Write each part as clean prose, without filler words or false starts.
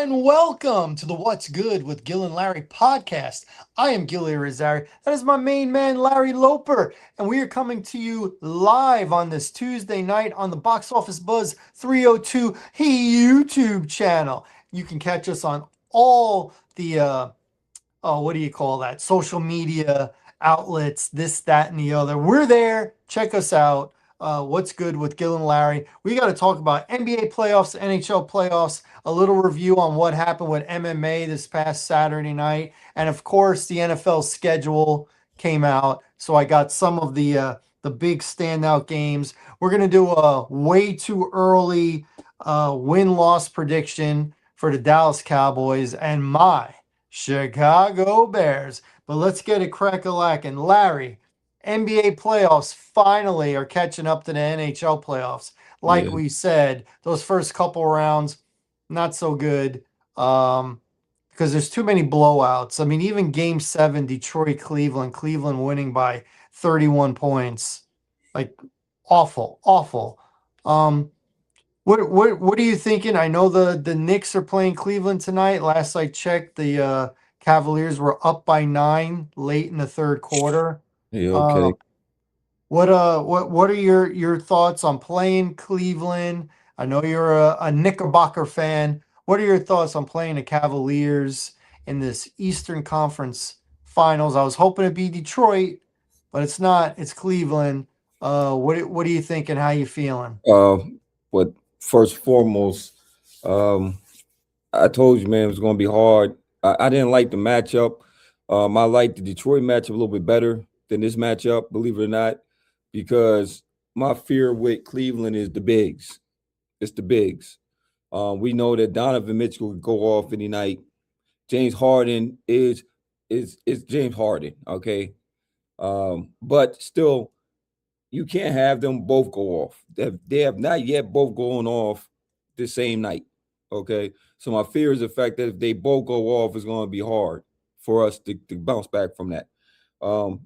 and welcome to the What's Good with Gil and Larry podcast. I am Gilly Rizari. That is my main man, Larry Loper, and we are coming to you live on this Tuesday night on the Box Office Buzz 302 YouTube channel. You can catch us on all the what do you call that? Social media outlets, this, that, and the other. We're there. Check us out. What's good with Gil and Larry? We got to talk about NBA playoffs, NHL playoffs, a little review on what happened with MMA this past Saturday night, and of course the NFL schedule came out. So I got some of the big standout games. We're gonna do a way too early win-loss prediction for the Dallas Cowboys and my Chicago Bears. But let's get it crack-a-lackin'. Larry, NBA playoffs finally are catching up to the NHL playoffs. Like Yeah, we said, those first couple rounds, not so good because there's too many blowouts. I mean, even game 7, Detroit, Cleveland winning by 31 points. Like, awful, awful. Um, what are you thinking? I know the Knicks are playing Cleveland tonight. Last I checked, the Cavaliers were up by 9 late in the third quarter. yeah, Uh, okay. what are your thoughts on playing Cleveland? I know you're a Knickerbocker fan. What are your thoughts on playing the Cavaliers in this Eastern Conference Finals? I was hoping it'd be Detroit, but it's not. It's Cleveland. What are you thinking? How you feeling? Uh, but first and foremost, um, I told you, man, it was going to be hard. I didn't like the matchup. I liked the Detroit matchup a little bit better than this matchup, believe it or not, because my fear with Cleveland is the bigs. It's the bigs. We know that Donovan Mitchell could go off any night. James Harden is James Harden, okay? But still, you can't have them both go off. They have not yet both gone off the same night. Okay. So my fear is the fact that if they both go off, it's going to be hard for us to bounce back from that. Um,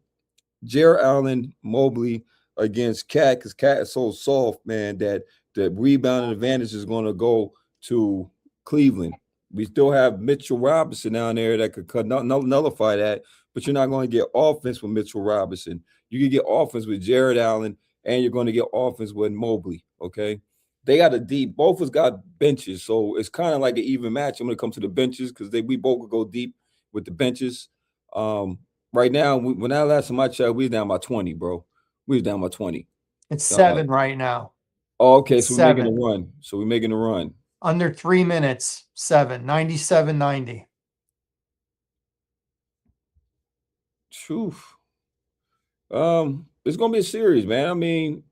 Jared Allen Mobley against Cat, because Cat is so soft, man, that the rebounding advantage is going to go to Cleveland. We still have Mitchell Robinson down there that could nullify that, but you're not going to get offense with Mitchell Robinson. You can get offense with Jared Allen, and you're going to get offense with Mobley. Okay, they got a deep. Both of us got benches, so it's kind of like an even match when it comes to the benches because we both could go deep with the benches. Um, Right now, when I last time I checked, we was down by 20, bro. We was down by 20. It's Uh, 7 right now. oh, okay, It's so we're making a 7. run. Under 3 minutes. 7. 97-90. Truth. It's gonna be a series, man.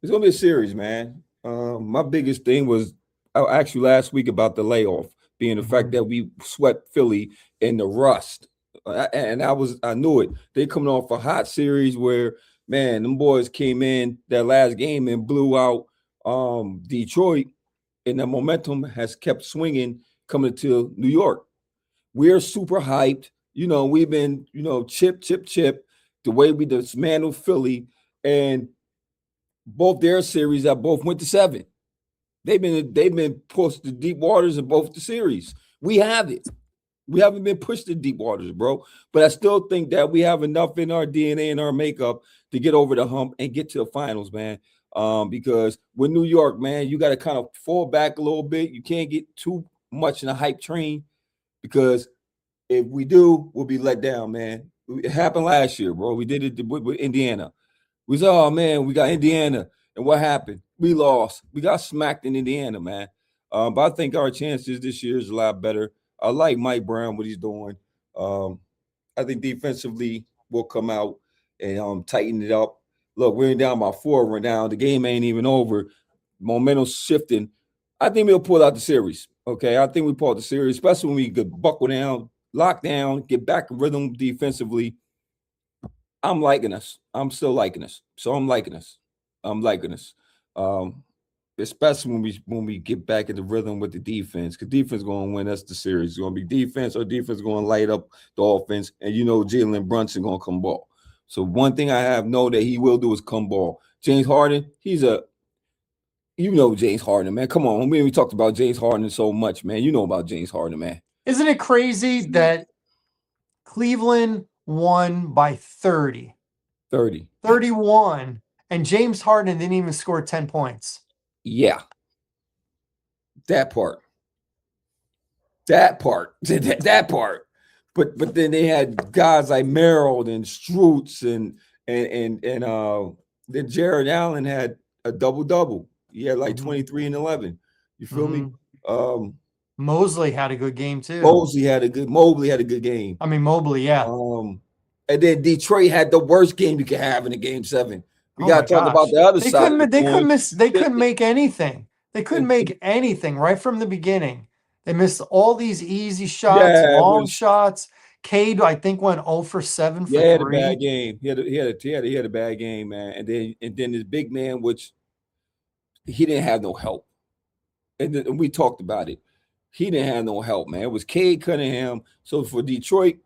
It's gonna be a series, man. My biggest thing was actually last week about the layoff being the fact Mhm. that we swept Philly in the rust, and I knew it. They coming off a hot series where man, them boys came in that last game and blew out Detroit, and the momentum has kept swinging coming to New York. We're super hyped. We've been chip, chip, chip the way we dismantled Philly, and both their series that both went to 7. They've been pushed to deep waters in both the series. We have it. We haven't been pushed to deep waters, bro. But I still think that we have enough in our DNA and our makeup to get over the hump and get to the finals, man. Because with New York, man, you got to kind of fall back a little bit. You can't get too much in a hype train because if we do, we'll be let down, man. It happened last year, bro. We did it with Indiana. We said, oh man, we got Indiana. And what happened? We lost. We got smacked in Indiana, man. But I think our chances this year is a lot better. I like Mike Brown, what he's doing. Um, I think defensively we'll come out and tighten it up. Look, we're down by 4 right now. The game ain't even over. Momentum's shifting. I think we'll pull out the series. Okay. I think we pull out the series, especially when we could buckle down, lock down, get back in rhythm defensively. I'm liking us. I'm still liking us. So I'm liking us. I'm liking us. Um, Especially when we get back in the rhythm with the defense, because defense going to win us the series. It's going to be defense, or defense going to light up the offense, and Jalen Brunson going to come ball. So one thing I have know that he will do is come ball. James Harden, You know James Harden, man. Come on. We talked about James Harden so much, man. You know about James Harden, man. Isn't it crazy that Cleveland won by 30, 30. 31, and James Harden didn't even score 10 points? Yeah. That part. That part. That part. But then they had guys like Merrill and Strutz and then Jared Allen had a double-double. He had like 23 and 11. You feel me? Mosley had a good game too. Mobley had a good game. I mean, Mobley, yeah. And then Detroit had the worst game you could have in a game 7. We Oh got to talk about the other side. They couldn't make anything. They couldn't make anything right from the beginning. They missed all these easy shots, long shots. Cade, I think, went 0 for 7 for 3. He had a bad game. He had a bad game, man. And then this big man, which he didn't have no help. And we talked about it. He didn't have no help, man. It was Cade Cunningham. So for Detroit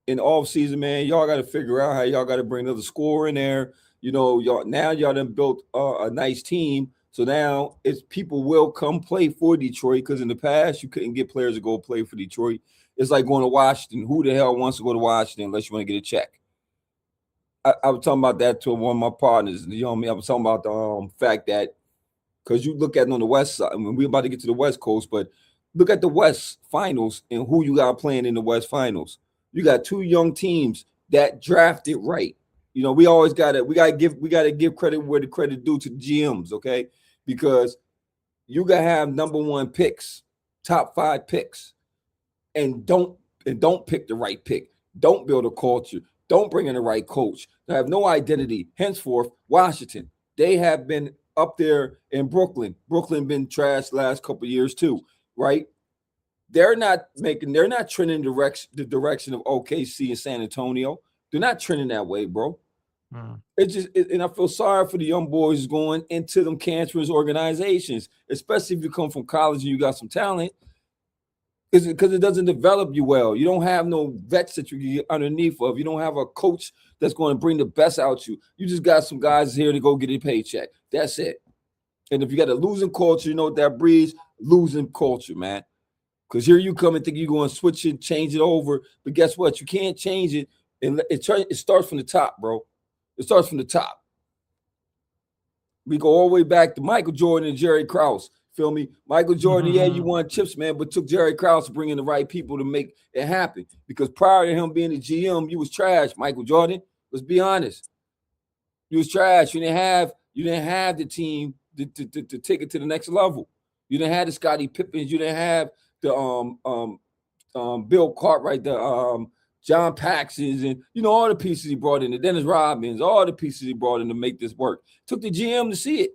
in the offseason, man, y'all got to figure out how y'all got to bring another scorer in there. You know, y'all done built a nice team. So now it's people will come play for Detroit, because in the past you couldn't get players to go play for Detroit. It's like going to Washington. Who the hell wants to go to Washington unless you want to get a check? I was talking about that to one of my partners. You know what I mean? I was talking about the fact that, because you look at it on the West side, I mean, we're about to get to the West Coast, but look at the West Finals and who you got playing in the West Finals. You got 2 young teams that drafted right. You know, we gotta give credit where the credit due to the GMs, okay? Because you gotta have number 1 picks, top 5 picks, and don't pick the right pick. Don't build a culture. Don't bring in the right coach. They have no identity. Henceforth, Washington, they have been up there in Brooklyn. Brooklyn been trashed last couple of years too, right? They're not trending the direction of OKC and San Antonio. They're not trending that way, bro. And I feel sorry for the young boys going into them cancerous organizations, especially if you come from college and you got some talent, because it doesn't develop you well. You don't have no vets that you can get underneath of. You don't have a coach that's going to bring the best out you. You just got some guys here to go get a paycheck. That's it. And if you got a losing culture, you know what that breeds? Losing culture, man. Because here you come and think you're going to switch it, change it over. But guess what? You can't change it. And it starts from the top, bro. It starts from the top. We go all the way back to Michael Jordan and Jerry Krause. Feel me? Michael Jordan, yeah, you won chips, man, but took Jerry Krause to bring in the right people to make it happen. Because prior to him being the GM, you was trash, Michael Jordan. Let's be honest. You was trash. You didn't have the team to take it to the next level. You didn't have the Scottie Pippins. You didn't have the Bill Cartwright, the John Paxsons, and all the pieces he brought in, the Dennis Rodmans, all the pieces he brought in to make this work. Took the GM to see it.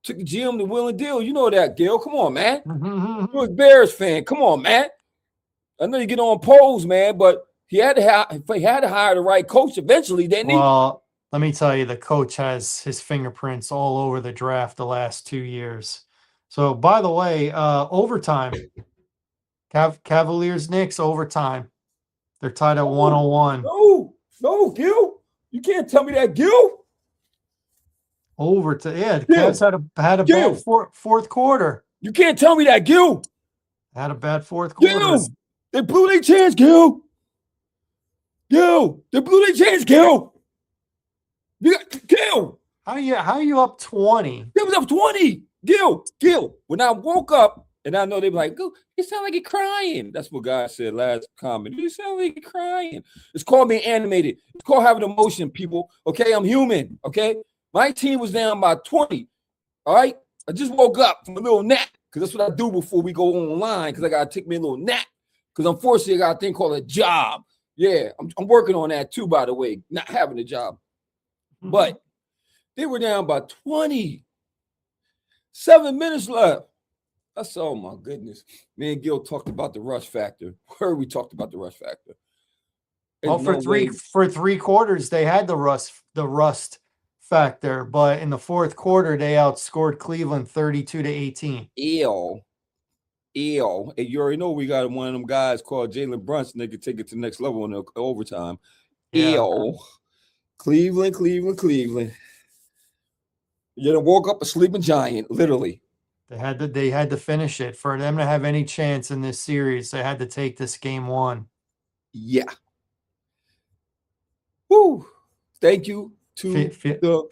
Took the GM to will and deal. You know that, Gil. Come on, man. You're a Bears fan. Come on, man. I know you get on polls, man, but he had to hire the right coach eventually, didn't he? Well, let me tell you, the coach has his fingerprints all over the draft the last 2 years. So, by the way, overtime. Cavaliers Knicks overtime. They're tied at 101. No, Gil. You can't tell me that, Gil. Overtime. Yeah, the Cavs had a bad fourth quarter. You can't tell me that, Gil. Had a bad fourth quarter. Gil, they blew their chance, Gil. They blew their chance, Gil. Gil. How are you up 20? They was up 20. Gil. When I woke up, and I know they be like, "Go, you sound like you're crying." That's what God said last comment. You sound like you're crying. It's called being animated. It's called having emotion, people. Okay, I'm human. Okay, my team was down by 20. All right, I just woke up from a little nap, because that's what I do before we go online, because I gotta take me a little nap, because unfortunately I got a thing called a job. Yeah, I'm working on that too, by the way, not having a job. But they were down by 20. 7 minutes left. I said, oh my goodness. Me and Gil talked about the rush factor. Where we talked about the rush factor. Well, for three quarters, they had the rust factor, but in the fourth quarter, they outscored Cleveland 32-18. Ew. And you already know we got one of them guys called Jalen Brunson. They could take it to the next level in the overtime. Yeah. Ew. Cleveland. You done woke up a sleeping giant, literally. They had to finish it for them to have any chance in this series. They had to take this game one. Yeah. Woo. Thank you to Fe- the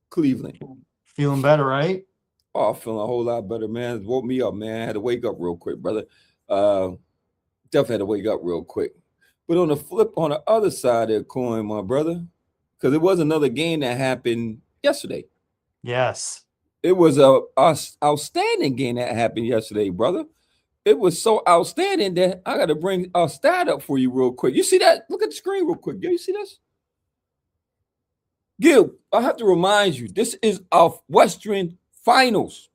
Cleveland. Feeling better, right? Oh, feeling a whole lot better, man. It woke me up, man. I had to wake up real quick, brother. Definitely had to wake up real quick. But on the other side of the coin, my brother, because it was another game that happened yesterday. Yes. It was a outstanding game that happened yesterday, brother. It was so outstanding that I got to bring a stat up for you real quick. You see that? Look at the screen real quick. You see this? Gil, I have to remind you, this is our Western Finals.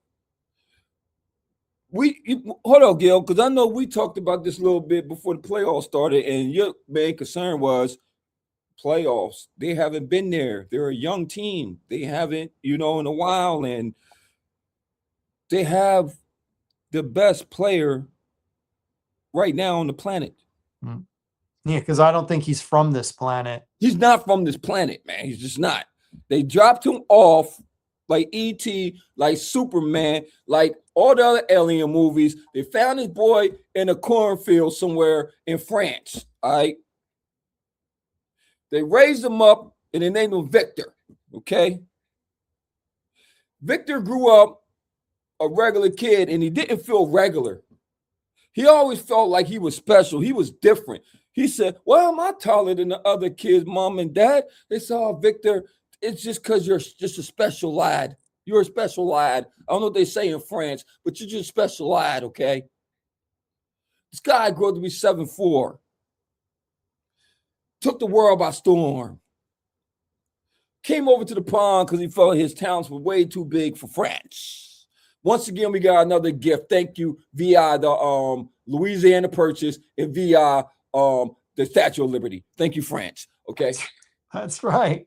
Hold on, Gil, because I know we talked about this a little bit before the playoffs started, and your main concern was playoffs. They haven't been there. They're a young team. They haven't, in a while, and they have the best player right now on the planet. Yeah, because I don't think he's from this planet. He's not from this planet, man. He's just not. They dropped him off like E.T., like Superman, like all the other alien movies. They found this boy in a cornfield somewhere in France, all right? They raised him up and they named him Victor, okay? Victor grew up a regular kid and he didn't feel regular. He always felt like he was special. He was different. He said, well, am I taller than the other kids, mom and dad? They said, oh, Victor, it's just because you're just a special lad. You're a special lad. I don't know what they say in France, but you're just a special lad, okay? This guy grew up to be 7'4". Took the world by storm. Came over to the pond because he felt his talents were way too big for France. Once again, we got another gift. Thank you via the Louisiana Purchase and via the Statue of Liberty. Thank you, France. Okay. That's right.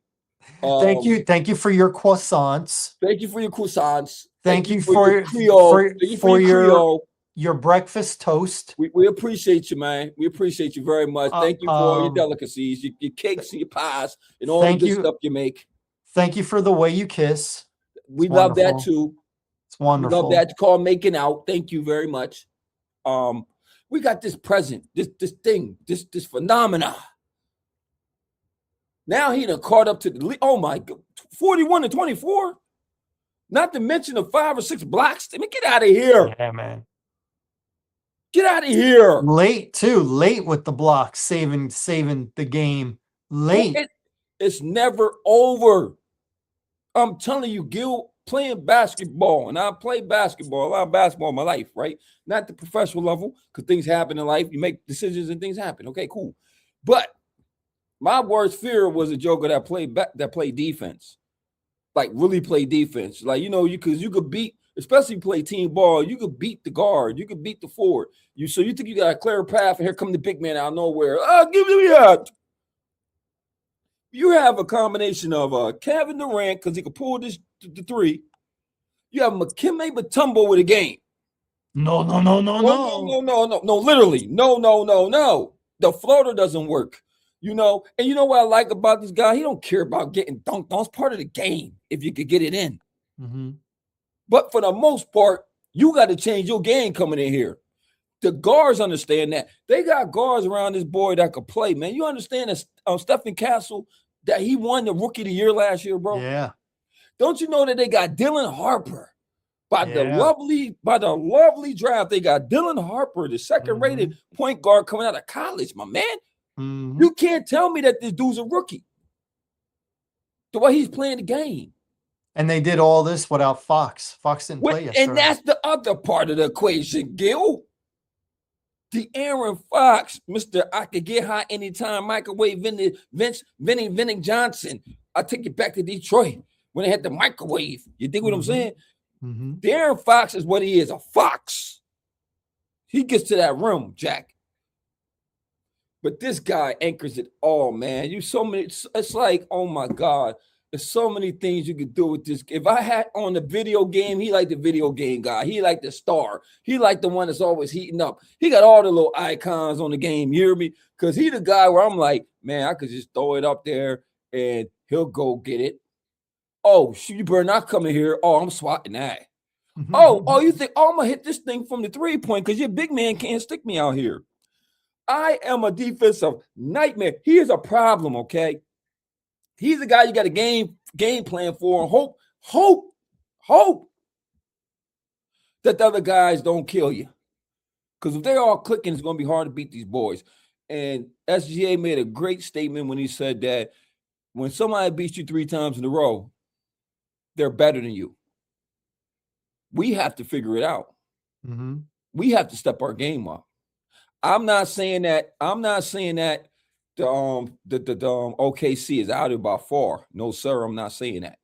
Thank you for your croissants. Thank you for your croissants. Thank you for your Creole. For your Creole. Your breakfast toast. We appreciate you, man. We appreciate you very much. Thank you for all your delicacies, your cakes and your pies, and all the good stuff you make. Thank you for the way you kiss. We love that too. It's wonderful. We love that. Call making out. Thank you very much. We got this present, this thing, this phenomena. Now he done caught up to the oh my God, 41-24. Not to mention the 5 or 6 blocks. I mean, get out of here. Yeah, man. Get out of here. Late with the blocks, saving the game. Late. It's never over. I'm telling you, Gil, playing basketball, and I play basketball, a lot of basketball in my life, right? Not the professional level, because things happen in life. You make decisions and things happen. Okay, cool. But my worst fear was a joker that played defense, like really play defense. Like, because you could beat, especially play team ball, you could beat the guard, you could beat the forward. So you think you got a clear path, and here come the big man out of nowhere. Give me that. You have a combination of Kevin Durant, because he could pull the three. You have Dikembe Mutombo with a game. No. Literally. No. The floater doesn't work. And you know what I like about this guy? He don't care about getting dunked on. It's part of the game if you could get it in. Mm-hmm. But for the most part, you got to change your game coming in here. The guards understand that. They got guards around this boy that could play, man. You understand that Stephen Castle, that he won the Rookie of the Year last year, bro? Yeah. Don't you know that they got Dylan Harper by the lovely draft? They got Dylan Harper, the second-rated point guard coming out of college, my man. Mm-hmm. You can't tell me that this dude's a rookie. The way he's playing the game. And they did all this without Fox. Fox didn't play yesterday. And that's the other part of the equation, Gil. The Aaron Fox, Mr. I could get hot anytime, microwave Vinny Johnson. I'll take you back to Detroit when they had the microwave. You dig what I'm saying? Mm-hmm. The Aaron Fox is what he is, a fox. He gets to that rim, Jack. But this guy anchors it all, man. It's like, oh my God. There's so many things you could do with this. If I had on the video game, he like the video game guy. He like the star. He like the one that's always heating up. He got all the little icons on the game. You hear me? Because he the guy where I'm like, man, I could just throw it up there and he'll go get it. Oh, shoot, you better not come in here. Oh, I'm swatting that. Oh, you think, oh, I'm going to hit this thing from the 3-point because your big man can't stick me out here. I am a defensive nightmare. He is a problem, okay? He's the guy you got a game plan for, and hope that the other guys don't kill you. Because if they're all clicking, it's going to be hard to beat these boys. And SGA made a great statement when he said that when somebody beats you 3 times in a row, they're better than you. We have to figure it out. Mm-hmm. We have to step our game up. I'm not saying that the OKC is out of it by far. No, sir, I'm not saying that.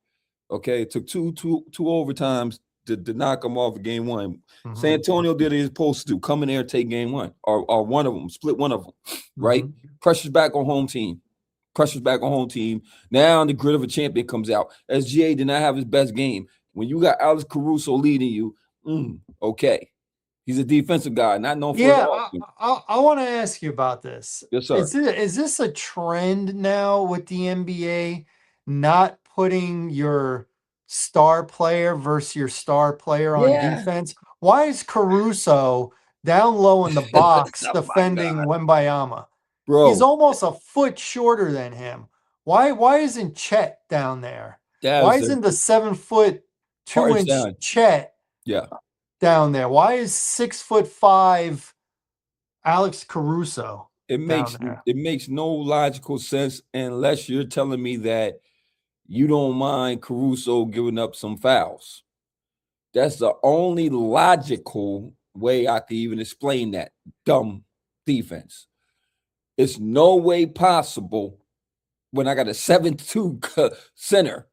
Okay, it took two overtimes to knock them off of game 1. Mm-hmm. San Antonio did what he was supposed to do: come in there and take game 1, or one of them, split one of them. Right? Mm-hmm. Pressure's back on home team. Now the grit of a champion comes out. SGA did not have his best game. When you got Alex Caruso leading you, okay. He's a defensive guy, not known for his offense. I want to ask you about this. Yes, sir. Is this a trend now with the NBA not putting your star player versus your star player on defense? Why is Caruso down low in the box Oh, defending Wembayama? Bro, He's almost a foot shorter than him. Why isn't Chet down there? Why isn't the 7 foot 2 inch Chet down there? Why is 6'5" Alex Caruso it makes no logical sense unless you're telling me that you don't mind Caruso giving up some fouls. That's the only logical way I can even explain that dumb defense. It's no way possible when I got a 7'2" center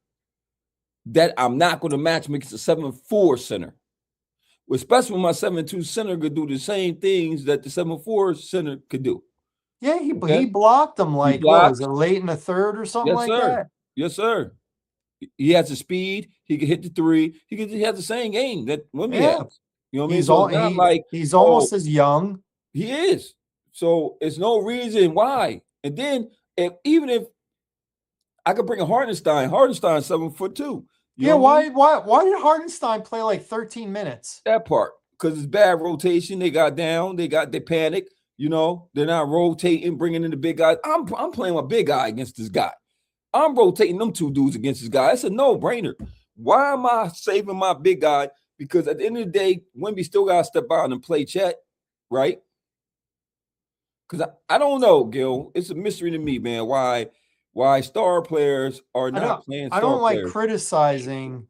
that I'm not going to match him against a 7'4" center. Especially when my 7'2" center could do the same things that the 7'4" center could do. Yeah, he blocked him what was it, late in the third or something that? Yes, sir. He has the speed. He can hit the 3. He has the same game that Wemby has. You know what I mean? So it's not like he's almost as young. He is. So it's no reason why. And then even if I could bring a Hartenstein 7'2". Why did Hartenstein play like 13 minutes? That part. Because it's bad rotation. They got down. They panicked. They're not rotating, bringing in the big guys. I'm playing my big guy against this guy. I'm rotating them 2 dudes against this guy. It's a no-brainer. Why am I saving my big guy? Because at the end of the day, Wemby still got to step out and play Chet, right? Because I don't know, Gil. It's a mystery to me, man, why star players are not playing star players. I don't like criticizing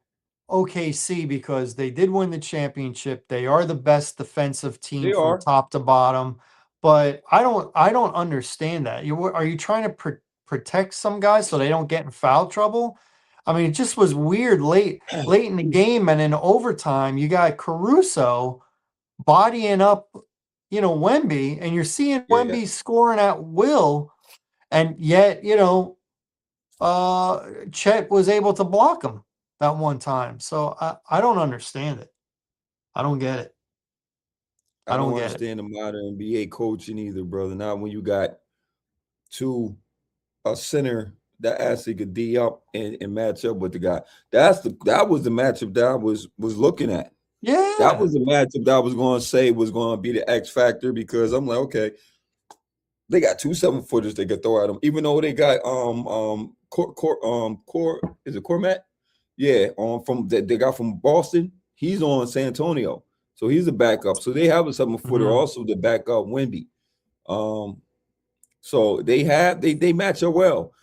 OKC because they did win the championship. They are the best defensive team from top to bottom. But I don't understand that. Are you trying to protect some guys so they don't get in foul trouble? I mean, it just was weird late in the game, and in overtime, you got Caruso bodying up, Wemby, and you're seeing Wemby scoring at will, and yet, Chet was able to block him that one time. So I don't understand it. I don't get it. I don't understand the modern NBA coaching either, brother. Not when you got a center that actually could D up and match up with the guy. That was the matchup that I was looking at. Yeah. That was the matchup that I was going to say was going to be the X factor, because I'm like, okay, they got 2 7-footers they could throw at them, even though they got is it Cormat? Yeah, from they got from Boston. He's on San Antonio, so he's a backup. So they have a 7-footer also to back up Wemby. So they match up well.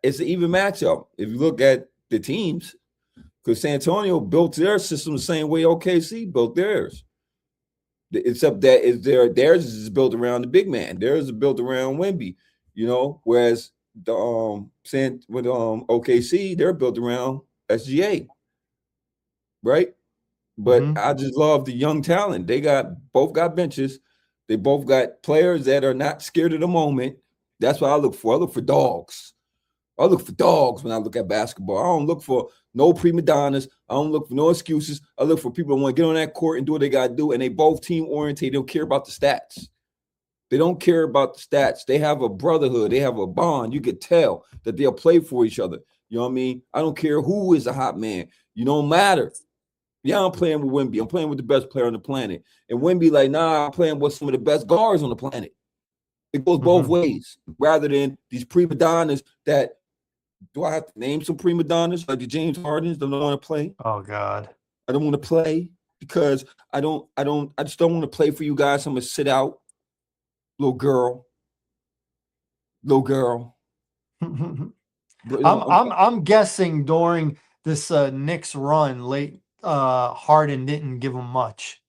It's an even matchup if you look at the teams, because San Antonio built their system the same way OKC built theirs. Except that theirs is built around the big man. Theirs is built around Wemby, whereas the OKC, they're built around SGA, right? But I just love the young talent. They both got benches. They both got players that are not scared of the moment. That's what I look for. I look for dogs. I look for dogs when I look at basketball. I don't look for no prima donnas. I don't look for no excuses. I look for people that want to get on that court and do what they got to do. And they both team oriented. They don't care about the stats. They don't care about the stats. They have a brotherhood. They have a bond. You could tell that they'll play for each other. You know what I mean? I don't care who is a hot man. You don't matter. Yeah, I'm playing with Wemby. I'm playing with the best player on the planet. And Wemby like, nah, I'm playing with some of the best guards on the planet. It goes both ways, rather than these prima donnas that, do I have to name some prima donnas like the James Hardens that don't want to play? Oh God. I don't want to play because I just don't want to play for you guys. I'm gonna sit out, little girl. But, I'm guessing during this Knicks run late, Harden didn't give him much.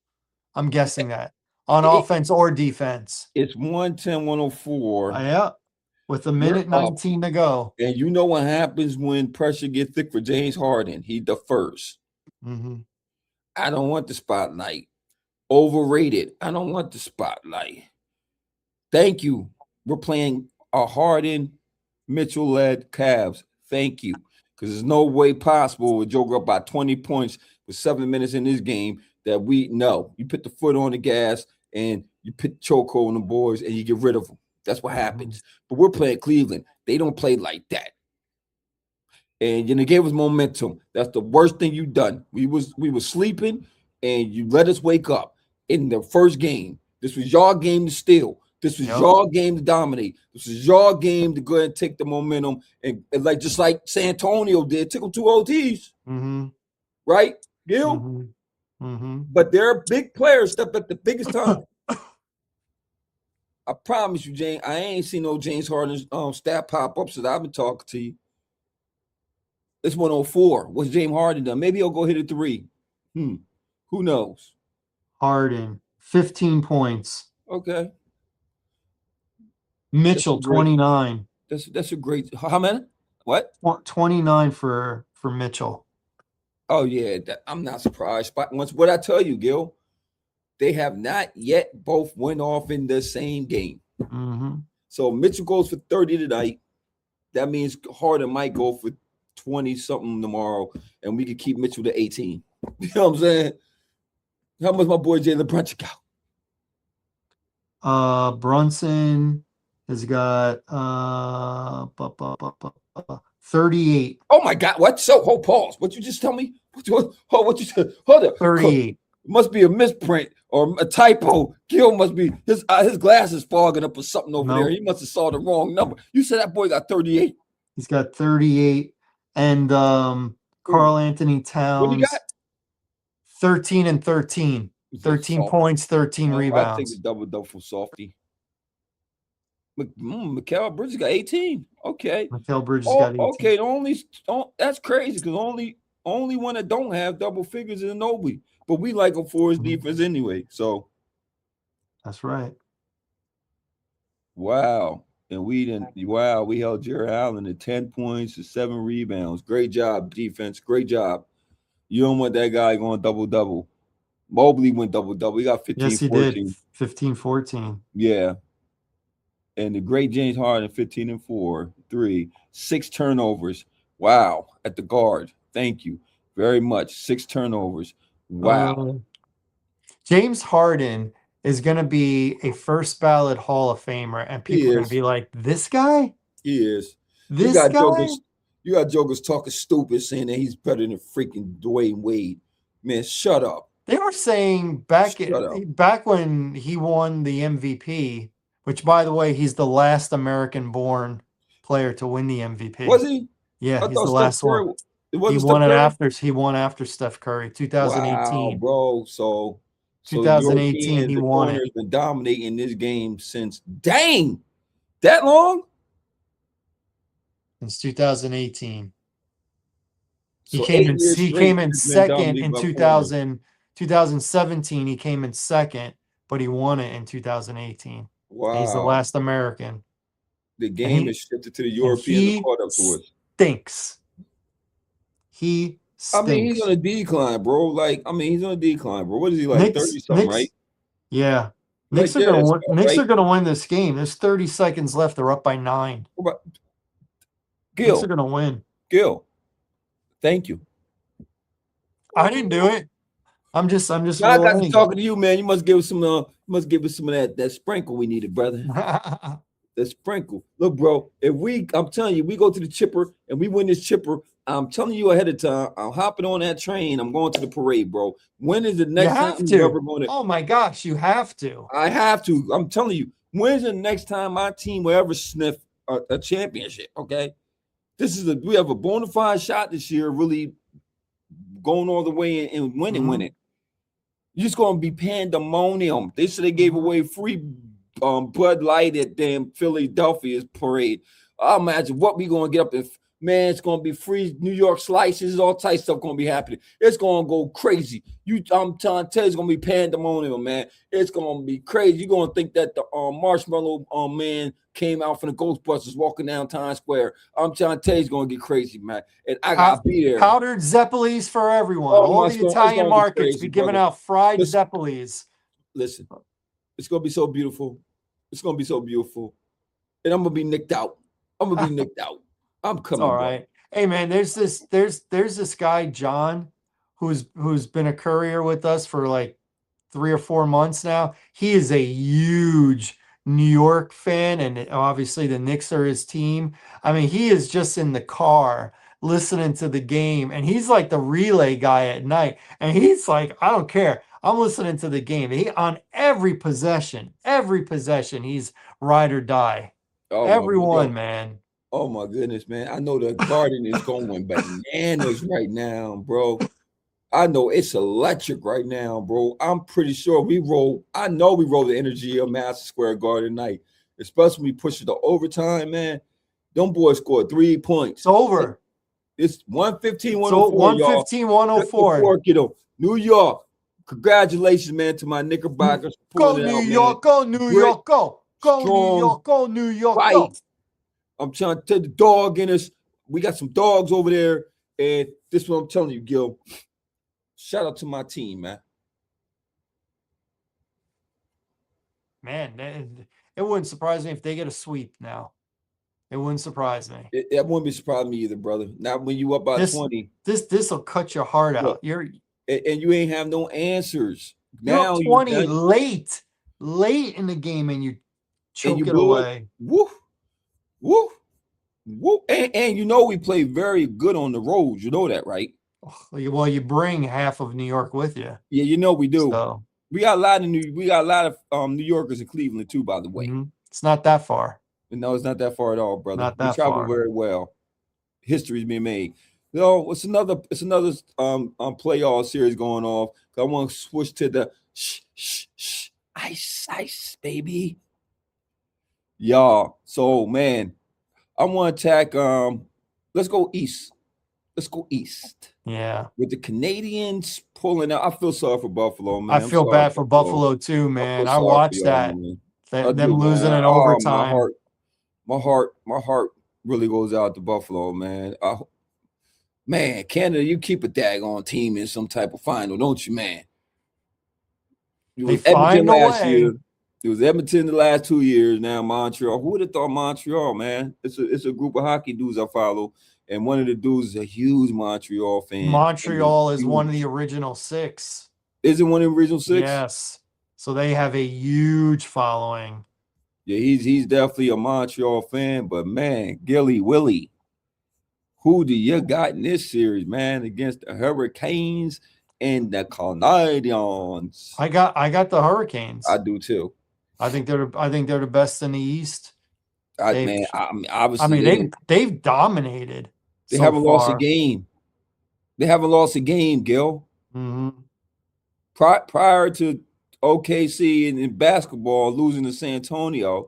I'm guessing that on offense or defense. It's 110, 104. Yeah, with a minute 19 to go. And you know what happens when pressure gets thick for James Harden? He the first. I don't want the spotlight. Overrated. I don't want the spotlight. Thank you. We're playing a Harden, Mitchell-led Cavs. Thank you. Because there's no way possible with Joker up by 20 points with 7 minutes in this game that we know. You put the foot on the gas and you put chokehold on the boys and you get rid of them. That's what happens. But we're playing Cleveland. They don't play like that. And they gave us momentum. That's the worst thing you've done. We was sleeping, and you let us wake up in the first game. This was your game to steal. This was your game to dominate. This was your game to go ahead and take the momentum and like just like San Antonio did, took them 2 OTs. Right, Gil? But their big players stepped at the biggest time. I promise you, James, I ain't seen no James Harden's stat pop up since I've been talking to you. It's 104. What's James Harden done? Maybe he'll go hit a 3. Who knows? Harden, 15 points. Okay. Mitchell, 29. That's a great. How many? What? 29 for Mitchell. Oh yeah, I'm not surprised. But what I tell you, Gil, they have not yet both went off in the same game. So Mitchell goes for 30 tonight. That means Harden might go for 20 something tomorrow, and we can keep Mitchell to 18. You know what I'm saying? How much my boy Jalen Brunson got? Brunson has got 38. Oh my God! What? So pause. What you just tell me? What you said? Hold up. 38. It must be a misprint or a typo. Gil must be his glasses fogging up or something over there. He must have saw the wrong number. You said that boy got 38. He's got 38. And Karl Anthony Towns, what do you got? 13 and 13. 13 points, 13 rebounds. I think a double for Softy. Mikal Bridges got 18. Okay. Mikal Bridges got 18. Okay, that's crazy because only one that don't have double figures is Nobi. But we like him for his defense anyway. So that's right. Wow. And we held Jared Allen to 10 points and 7 rebounds. Great job, defense. Great job. You don't want that guy going double-double. Mobley went double-double. He got 15, yes, he 14. did. 15, 14. Yeah. And the great James Harden, 15 and 4, 3, 6 turnovers. Wow. At the guard. Thank you very much. 6 turnovers. Wow. James Harden is going to be a first ballot Hall of Famer, and people are going to be like, this guy? He is. This guy? You got jokers talking stupid, saying that he's better than freaking Dwayne Wade. Man, shut up. They were saying back when he won the MVP, which, by the way, he's the last American-born player to win the MVP. Was he? Yeah, he's the last one. He won after Steph Curry, 2018. Wow, bro. So 2018, he won it. Has been dominating this game since that long? Since 2018. He came in second in 2017. He came in second, but he won it in 2018. Wow. And he's the last American. The game is shifted to the Europeans and caught up to us. Stinks. He stinks. I mean, he's on a decline, bro. He's on a decline, bro. What is he like? 30-something, right? Yeah. Knicks are gonna win this game. There's 30 seconds left. They're up by 9. Gil, Knicks are gonna win. Gil, thank you. I didn't do it. I'm just. I got to talking to you, man. You must give us some. Of that sprinkle we needed, brother. Let's sprinkle. Look, bro, I'm telling you, we go to the chipper and we win this chipper. I'm telling you ahead of time, I'm hopping on that train. I'm going to the parade, bro. When is the You next time have you to. ever going to? Oh my gosh, you have to. I have to. I'm telling you, when's the next time my team will ever sniff a championship? Okay, we have a bona fide shot this year, really going all the way and winning. You're just gonna be pandemonium. They said they gave away free Bud Light at damn Philadelphia's parade. I imagine what we gonna get up if man, it's gonna be free New York slices, all types of stuff gonna be happening. It's gonna go crazy. I'm trying to tell you, it's gonna be pandemonium, man. It's gonna be crazy. You're gonna think that the marshmallow man came out from the Ghostbusters walking down Times Square. I'm trying to tell you, it's gonna get crazy, man. And I gotta be there. Powdered Zeppelis for everyone. Oh, All the Italian markets be giving out fried Zeppelis. Listen, it's gonna be so beautiful. It's gonna be so beautiful, and I'm gonna be nicked out. I'm coming. All right. Hey man, there's this guy John, who's been a courier with us for like 3 or 4 months now. He is a huge New York fan, and obviously the Knicks are his team. I mean, he is just in the car listening to the game, and he's like the relay guy at night. And he's like, I don't care. I'm listening to the game. He on every possession, he's ride or die. Oh, Everyone, man. Oh my goodness, man. I know the garden is going bananas right now, bro. I know it's electric right now, bro. I'm pretty sure I know we roll the energy of Madison Square Garden night, especially when we push it to overtime, man. Them boys scored 3 points. It's over. It's 115, 104. 115, 104. Kiddo. New York. Congratulations, man, to my Knickerbockers. Go New York, go New York, go. Go New York, go New York, go. I'm trying to tell the dog in us. We got some dogs over there. And this is what I'm telling you, Gil. Shout out to my team, man. Man, it wouldn't surprise me if they get a sweep now. It wouldn't surprise me. It wouldn't be surprising me either, brother. Not when you up by 20. This will cut your heart out. And you ain't have no answers. Now 20 late in the game, and you choke it away. Woo. And you know we play very good on the road. You know that, right? Well, you bring half of New York with you. Yeah, you know we do. So, we got a lot of New Yorkers in Cleveland too, by the way. It's not that far. No, it's not that far at all, brother. Not that we travel far. very well. History's been made. It's another playoff series going off. I want to switch to the ice, baby. Y'all. So man, I want to attack. Let's go east. Yeah. With the Canadians pulling out, I feel sorry for Buffalo, man. I feel bad for Buffalo too, man. I watched that. Them losing in overtime. My heart really goes out to Buffalo, man. Man, Canada, you keep a daggone team in some type of final, don't you, man? They find a way. It was Edmonton the last 2 years. Now Montreal. Who would have thought Montreal, man? It's a group of hockey dudes I follow, and one of the dudes is a huge Montreal fan. Montreal is one of the original 6. Is it one of the original 6? Yes. So they have a huge following. Yeah, he's definitely a Montreal fan, but man, Gilly Willie, who do you got in this series, man, against the Hurricanes and the Canadiens? I got the Hurricanes. I do too. I think they're the best in the East. Obviously, they've dominated. They haven't lost a game. They haven't lost a game, Gil. Mm-hmm. Prior to OKC and in basketball losing to San Antonio,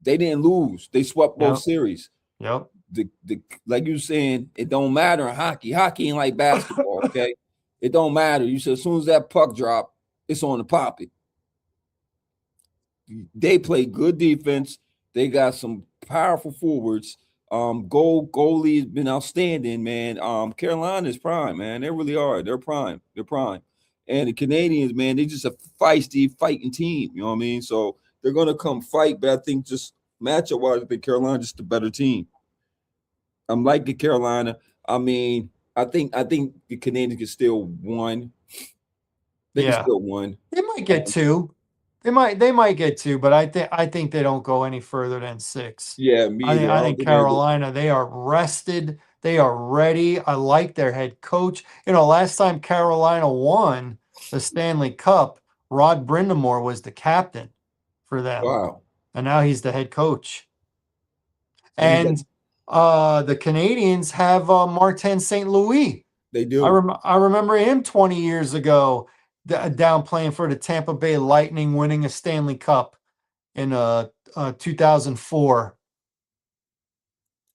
they didn't lose. They swept both series. Yep. Like you saying, it don't matter in hockey. Hockey ain't like basketball, okay? It don't matter. You said as soon as that puck drop, it's on the poppy. They play good defense. They got some powerful forwards. Goalie has been outstanding, man. Carolina is prime, man. They really are. They're prime. And the Canadians, man, they just a feisty, fighting team. You know what I mean? So they're gonna come fight, but I think just matchup wise, I think Carolina just a better team. I'm liking Carolina. I mean, I think the Canadians can still win. They can still win. They might get 2. They might get 2, but I think they don't go any further than 6. Yeah, me I think either. I I don't think think they go. Carolina, they are rested. They are ready. I like their head coach. Last time Carolina won the Stanley Cup, Rod Brindamore was the captain for them, Wow. and now he's the head coach. And he got And the Canadians have Martin St. Louis. they do. I remember him 20 years ago down playing for the Tampa Bay Lightning, winning a Stanley Cup in 2004.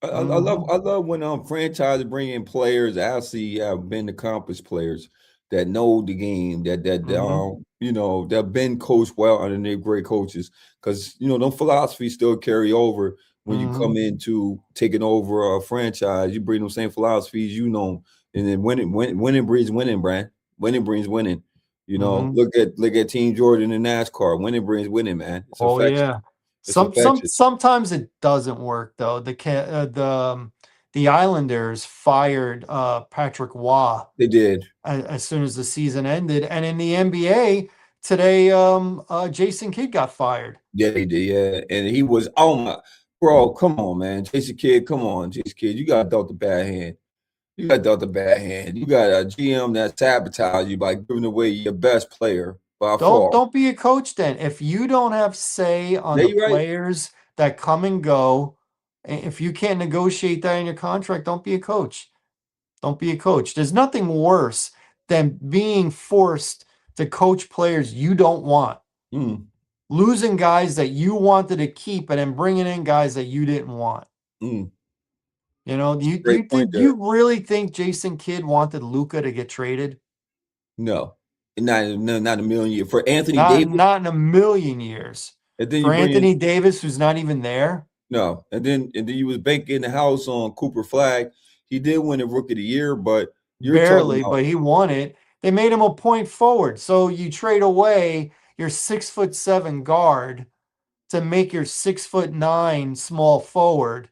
I Mhm. love when franchises bring in players that actually have been accomplished players that know the game, Mhm. that have been coached well under their great coaches. Because them philosophies still carry over when you come Mhm. into taking over a franchise. You bring those same philosophies, and then winning breeds winning, Brand. Winning brings winning. Mhm. Look at Team Jordan in NASCAR. Winning brings winning, man. It's Oh infectious. yeah. It's infectious. Sometimes it doesn't work though. The Islanders fired Patrick Waugh They did. as soon as the season ended, and in the NBA today, Jason Kidd got fired. Yeah, they did. Yeah, and he was. Oh my, bro, come on, man, Jason Kidd, come on, Jason Kidd, you got dealt a bad hand. You got dealt a bad hand. You got a GM that sabotaged you by giving away your best player by Don't far. don't be a coach then. If you don't have say on Yeah, the you right. players that come and go, if you can't negotiate that in your contract, don't be a coach. Don't be a coach. There's nothing worse than being forced to coach players you don't want. Mm, Losing guys that you wanted to keep and then bringing in guys that you didn't want. mm. Do It's a you do you, great point did there. you really think Jason Kidd wanted Luca to get traded? No, not a million years for Anthony Not Davis, not in a million years. and then you For bring in Anthony Davis, who's not even there. no, and then you was banking the house on Cooper Flag. He did win a Rookie of the Year, but you're talking Barely, about but he won it. They made him a point forward. So you trade away your 6'7" guard to make your 6'9" small forward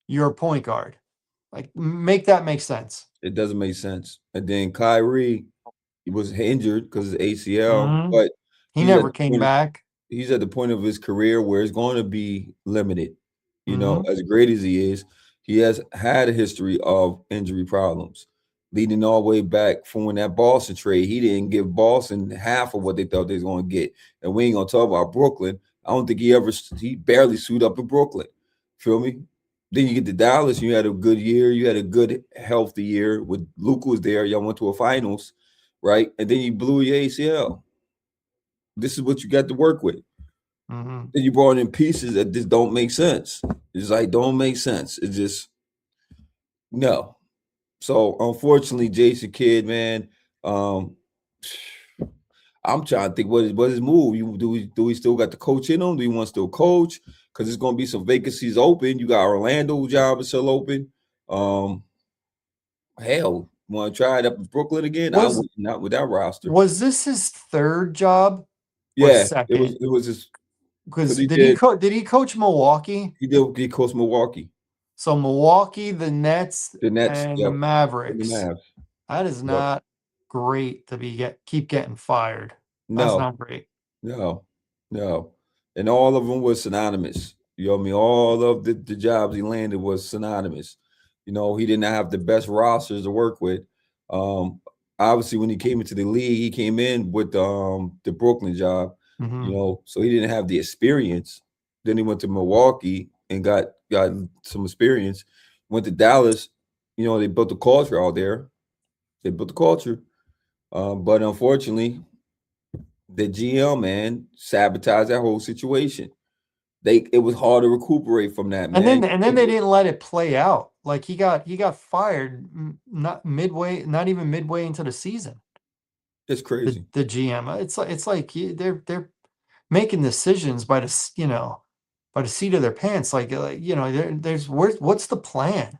your point guard. Like, make that make sense. it doesn't make sense. And then Kyrie, he was injured because of ACL, Hmm. but He he's at never the came point back. he's at the point of his career where it's going to be limited. Hmm. As great as he is, he has had a history of injury problems, leading all the way back from when that Boston trade. He didn't give Boston half of what they thought they was going to get, and we ain't gonna talk about Brooklyn. I don't think he barely suited up in Brooklyn. Feel me? Then you get to Dallas. You had a good year. You had a good, healthy year with Luka was there. Y'all went to a finals, right? And then you blew your ACL. This is what you got to work with. Hmm. Then you brought in pieces that just don't make sense. It's like don't make sense. It's just no. So unfortunately, Jason Kidd, man, um, I'm trying to think what his move. Do we still got the coach in him? Do you want to still coach? Because there's gonna be some vacancies open. You got Orlando job is still open. Um, hell, want to try it up in Brooklyn again? I Was would not with that roster. was this his third job or Yeah, it was second? it was just because Because did he coach Milwaukee? he coached Milwaukee, So Milwaukee, the Nets, the Nets, and the yep, and the Mavericks. Mavs, That is yep. not great to keep getting fired. That's No, not great. no, no. And all of them was synonymous. You know what I mean? All of the jobs he landed was synonymous. He didn't have the best rosters to work with. Um, Obviously, when he came into the league, he came in with the Brooklyn job, Hmm. so he didn't have the experience. Then he went to Milwaukee and got some experience. Went to Dallas, they built the culture out there. They built the culture. But unfortunately, the GM man sabotaged that whole situation. It was hard to recuperate from that, And man. then they didn't let it play out. Like he got fired not even midway into the season. It's The crazy. the GM. It's like they're making decisions by the seat of their pants. What's the plan?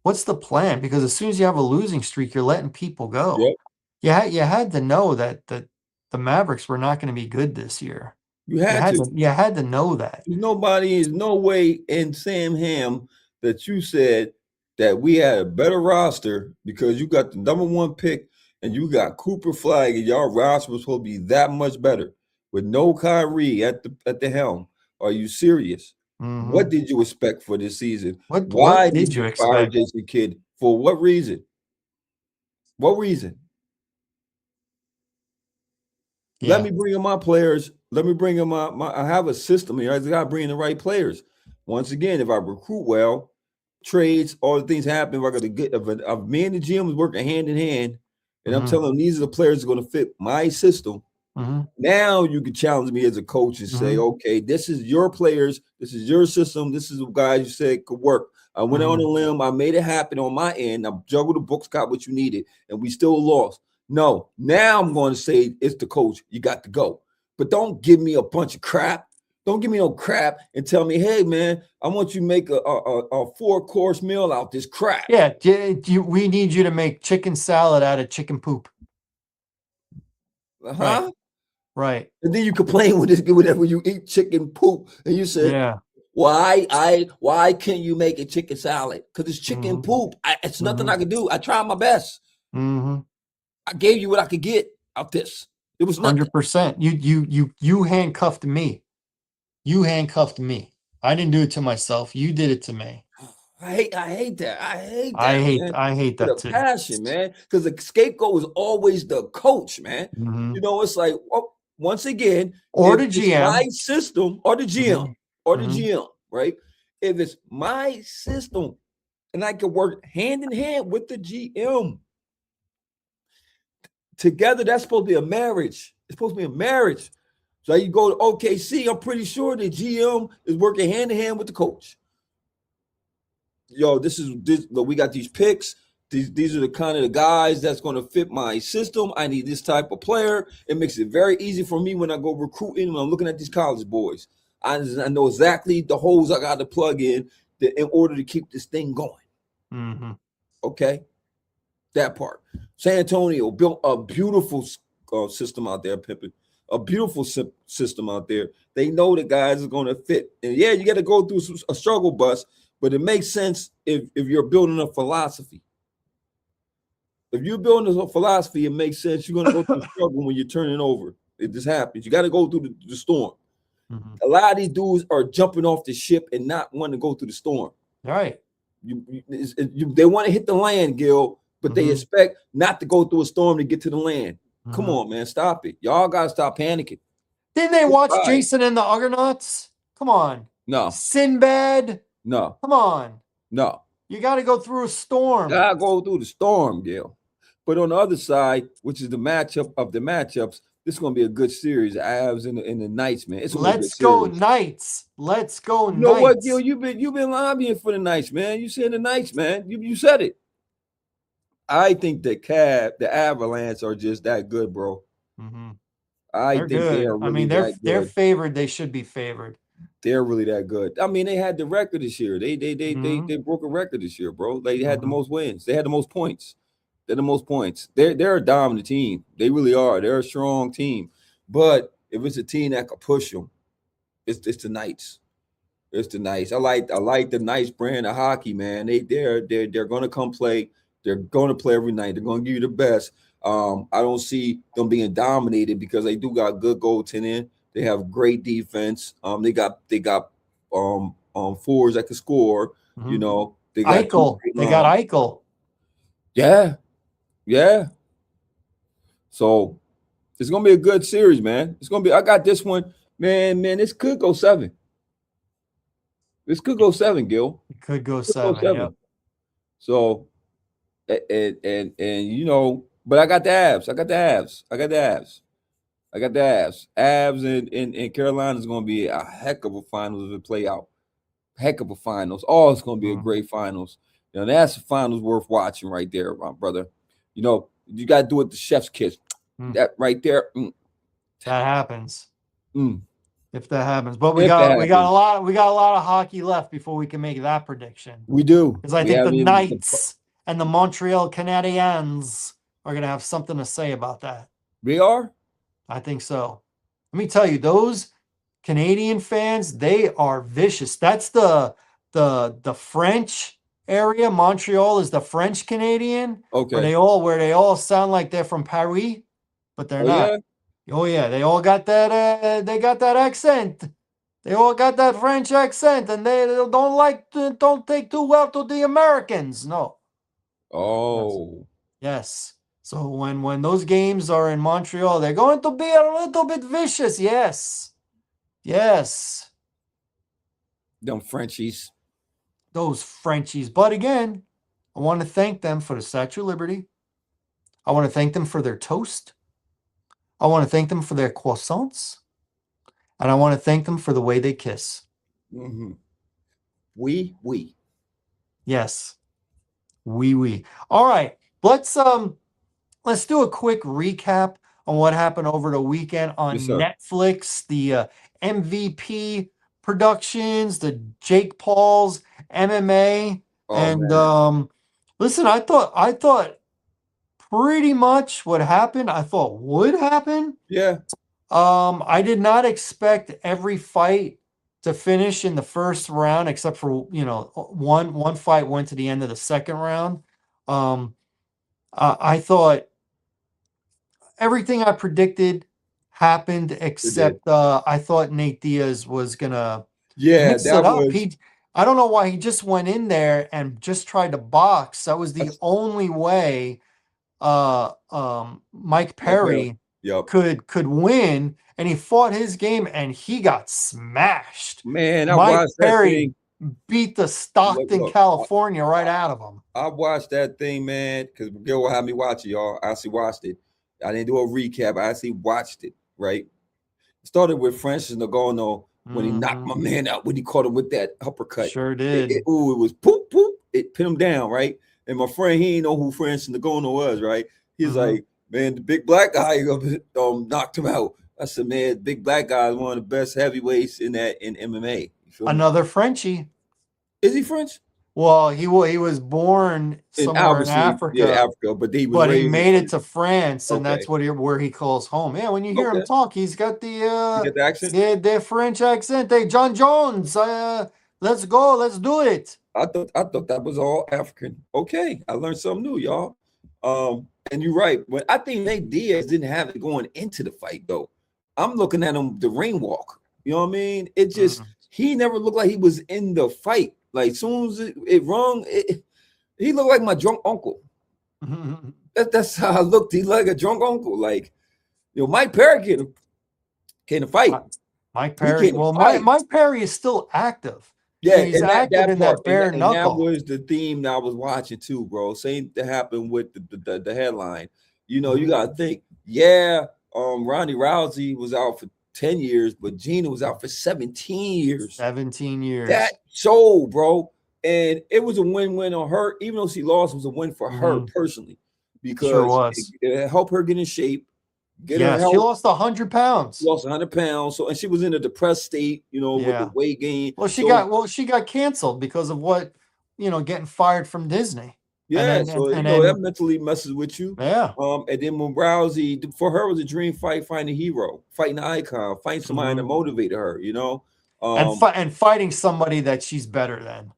What's the plan? Because as soon as you have a losing streak, you're letting people go. Yep, You had to know that the Mavericks were not going to be good this year. you You had had to. to you had to know that. There's no way in Sam Ham that you said that we had a better roster because you got the number one pick and you got Cooper Flag and y'all roster was supposed to be that much better. with no Kyrie at the helm. Are you serious? What Hmm. did you expect for this season? What Why did did you you fire expect? Jason Kidd? For what reason? What reason? Let Yeah. me bring in my players. Let me bring in my I have a system here. I just gotta bring in the right players. Once again, if I recruit well, trades, all the things happen. If I got to get if me and the GM is working hand in hand, and I'm Hmm. telling them these are the players that are going to fit my system. Hmm. Now you can challenge me as a coach and say, Hmm. okay, this is your players, this is your system, this is the guys you said could work. I went on a Hmm. limb, I made it happen on my end. I juggled the books, got what you needed, and we still lost. No, now I'm going to say it's the coach. You got to go. But don't give me a bunch of crap. Don't give me no crap and tell me, hey man, I want you to make a 4-course meal out this crap. Yeah. We need you to make chicken salad out of chicken poop. Right. Huh? Right. And then you complain when whenever you eat chicken poop, and you said, Yeah. why can't you make a chicken salad? Because it's chicken Hmm. poop. It's nothing Hmm. I can do. I tried my best. Hmm. I gave you what I could get out this. It was nothing. 100%. You handcuffed me. You handcuffed me. I didn't do it to myself. You did it to me. I hate that. I hate that, man. I hate With that a too. passion, man. Because the scapegoat is always the coach, man. Hmm. You know, it's like, oh, once again, Or if the it's my GM. system or the GM Hmm. or the Hmm. GM, right? If it's my system and I can work hand in hand with the GM together, that's supposed to be a marriage. It's supposed to be a marriage. So you go to OKC, I'm pretty sure the GM is working hand in hand with the coach. Yo, this. Look, we got these picks. These are the kind of the guys that's going to fit my system. I need this type of player. It makes it very easy for me when I go recruiting. When I'm looking at these college boys, I know exactly the holes I got to plug in order to keep this thing going. Hmm. Okay, that part. San Antonio built a beautiful system out there, Pippin. A beautiful system out there. They know the guys are going to fit. And yeah, you got to go through a struggle bus, but it makes sense if you're building a philosophy. If you're building a philosophy, it makes sense. You're going to go through struggle when you're turning over. It just happens. You got to go through the storm. Hmm. A lot of these dudes are jumping off the ship and not wanting to go through the storm. Right. They want to hit the land, Gil, but they Hmm. expect not to go through a storm to get to the land. Come Hmm. on, man, stop it. Y'all got to stop panicking. Didn't they It's watch fine. Jason and the Argonauts? Come on. No, Sinbad. no, Come on. no. You got to go through a storm. Gotta go through the storm, Gil. But on the other side, which is the matchup of the matchups, this is gonna be a good series. The Avs and the Knights, man. It's gonna be a good Let's go series. Knights. Let's go You know what, Gil? Knights. You've been lobbying for the Knights, man. You said the Knights, man. You said it. I think the Avalanche are just that good, bro. Hmm. I They're think they are good. I really mean, that they're good. favored. They should be favored. They're really that good. I mean, they had the record this year. Hmm. They broke a record this year, bro. They had the Hmm. most wins. They had the most points. They're the most points. They're a dominant team. They really are. They're a strong team. But if it's a team that can push them, it's the Knights. It's the Knights. I like the Knights brand of hockey, man. They're gonna come play. They're gonna play every night. They're gonna give you the best. I don't see them being dominated because they do got good goaltending. They have great defense. They got forwards that can score. You Hmm. know, they got two Eichel. great They got lines. Eichel. Yeah, yeah. So it's gonna be a good series, man. It's gonna be. I got this one, man. Man, this could go seven. This could go seven, Gil. It could go Could go 7. Yep. seven. So and but I got the abs. I got the abs. I got the abs. I got the abs. Abs and Carolina is gonna be a heck of a finals if it play out. Heck of a finals. Oh, it's gonna be a Hmm. great finals. You know, that's a finals worth watching right there, my brother. You know, you gotta do it the chef's kiss. That right there. That happens. Mm. If that happens. But If that happens. we got a lot of hockey left before we can make that prediction. We do. Because I We think the haven't even Knights and the Montreal Canadiens are going to have something to say about that. we are? I think so. Let me tell you, those Canadian fans, they are vicious. That's the French area. Montreal is the French Canadian, Okay. where they all sound like they're from Paris, but they're Oh yeah? not. Oh yeah, they all got that. They got that accent. They all got that French accent, and they don't take too well to the Americans. No. Yes. Oh, Yes. So when those games are in Montreal, they're going to be a little bit vicious. Yes. Yes. them Frenchies. Those Frenchies. But again, I want to thank them for the Statue of Liberty. I want to thank them for their toast. I want to thank them for their croissants. And I want to thank them for the way they kiss. Mm-hmm. We. Yes. Oui. All right. Let's do a quick recap on what happened over the weekend on Yes, sir. Netflix. The MVP productions, the Jake Paul's MMA, Oh and man. listen, I thought pretty much what happened. I thought would happen. Yeah. I did not expect every fight to finish in the first round, except for one fight went to the end of the second round. Um, I thought everything I predicted happened, It did. except I thought Nate Diaz was gonna Yeah, mix it that up. was I don't know why he just went in there and just tried to box. That was the that's only way Mike Mike Perry. Perry Yep. could win, and he fought his game and he got smashed. Man, I Mike watched that Perry thing. beat the Look, Stockton, look. California right out of him. I watched that thing, man, because Gil had me watch it, y'all. I actually watched it. I didn't do a recap. I actually watched it, right? It started with Francis Ngannou when he knocked Hmm. my man out, when he caught him with that uppercut. Sure did. It was poop, poop. It pin him down, right? And my friend, he didn't know who Francis Ngannou was, right? He's like, man, the big black guy knocked him out. I said, man, big black guy is one of the best heavyweights in MMA. You feel me? Another Frenchie. Is he French? Well, he was born And somewhere in obviously, yeah, Africa, Africa, but he was but he raised in made it France. to France, and Okay. that's where he calls home. Yeah, when you hear him Okay. talk, he's got You get the accent? the French accent. Hey, John Jones, let's go, let's do it. I thought that was all African. Okay, I learned something new, y'all. And you're right. But I think Nate Diaz didn't have it going into the fight, though. I'm looking at him the ring walk. You know what I mean? It just he never looked like he was in the fight. Like as soon as it rung, he looked like my drunk uncle. That's how I looked. He like a drunk uncle. Like Mike Perry can't fight. Mike He Perry. can't Well, fight. Mike Perry is still active. Yeah, He's and that active that in part, that bare and that knuckle. was the theme that I was watching too, bro. Same that happened with the headline. You gotta think, yeah, Ronnie Rousey was out for 10 years, but Gina was out for 17 years. 17 years. That showed, bro. And it was a win-win on her, even though she lost, it was a win for her personally, because Sure was. it helped her get in shape, get her Yes, health. she lost 100 pounds. Lost 100 pounds. So, and she was in a depressed state, with the weight gain. Well, she got canceled because of getting fired from Disney. Yeah, And so then, that mentally messes with you. yeah. And then when Rousey, for her, it was a dream fight, fighting a hero, fighting an icon, fighting somebody that motivated her. And fighting somebody that she's better than.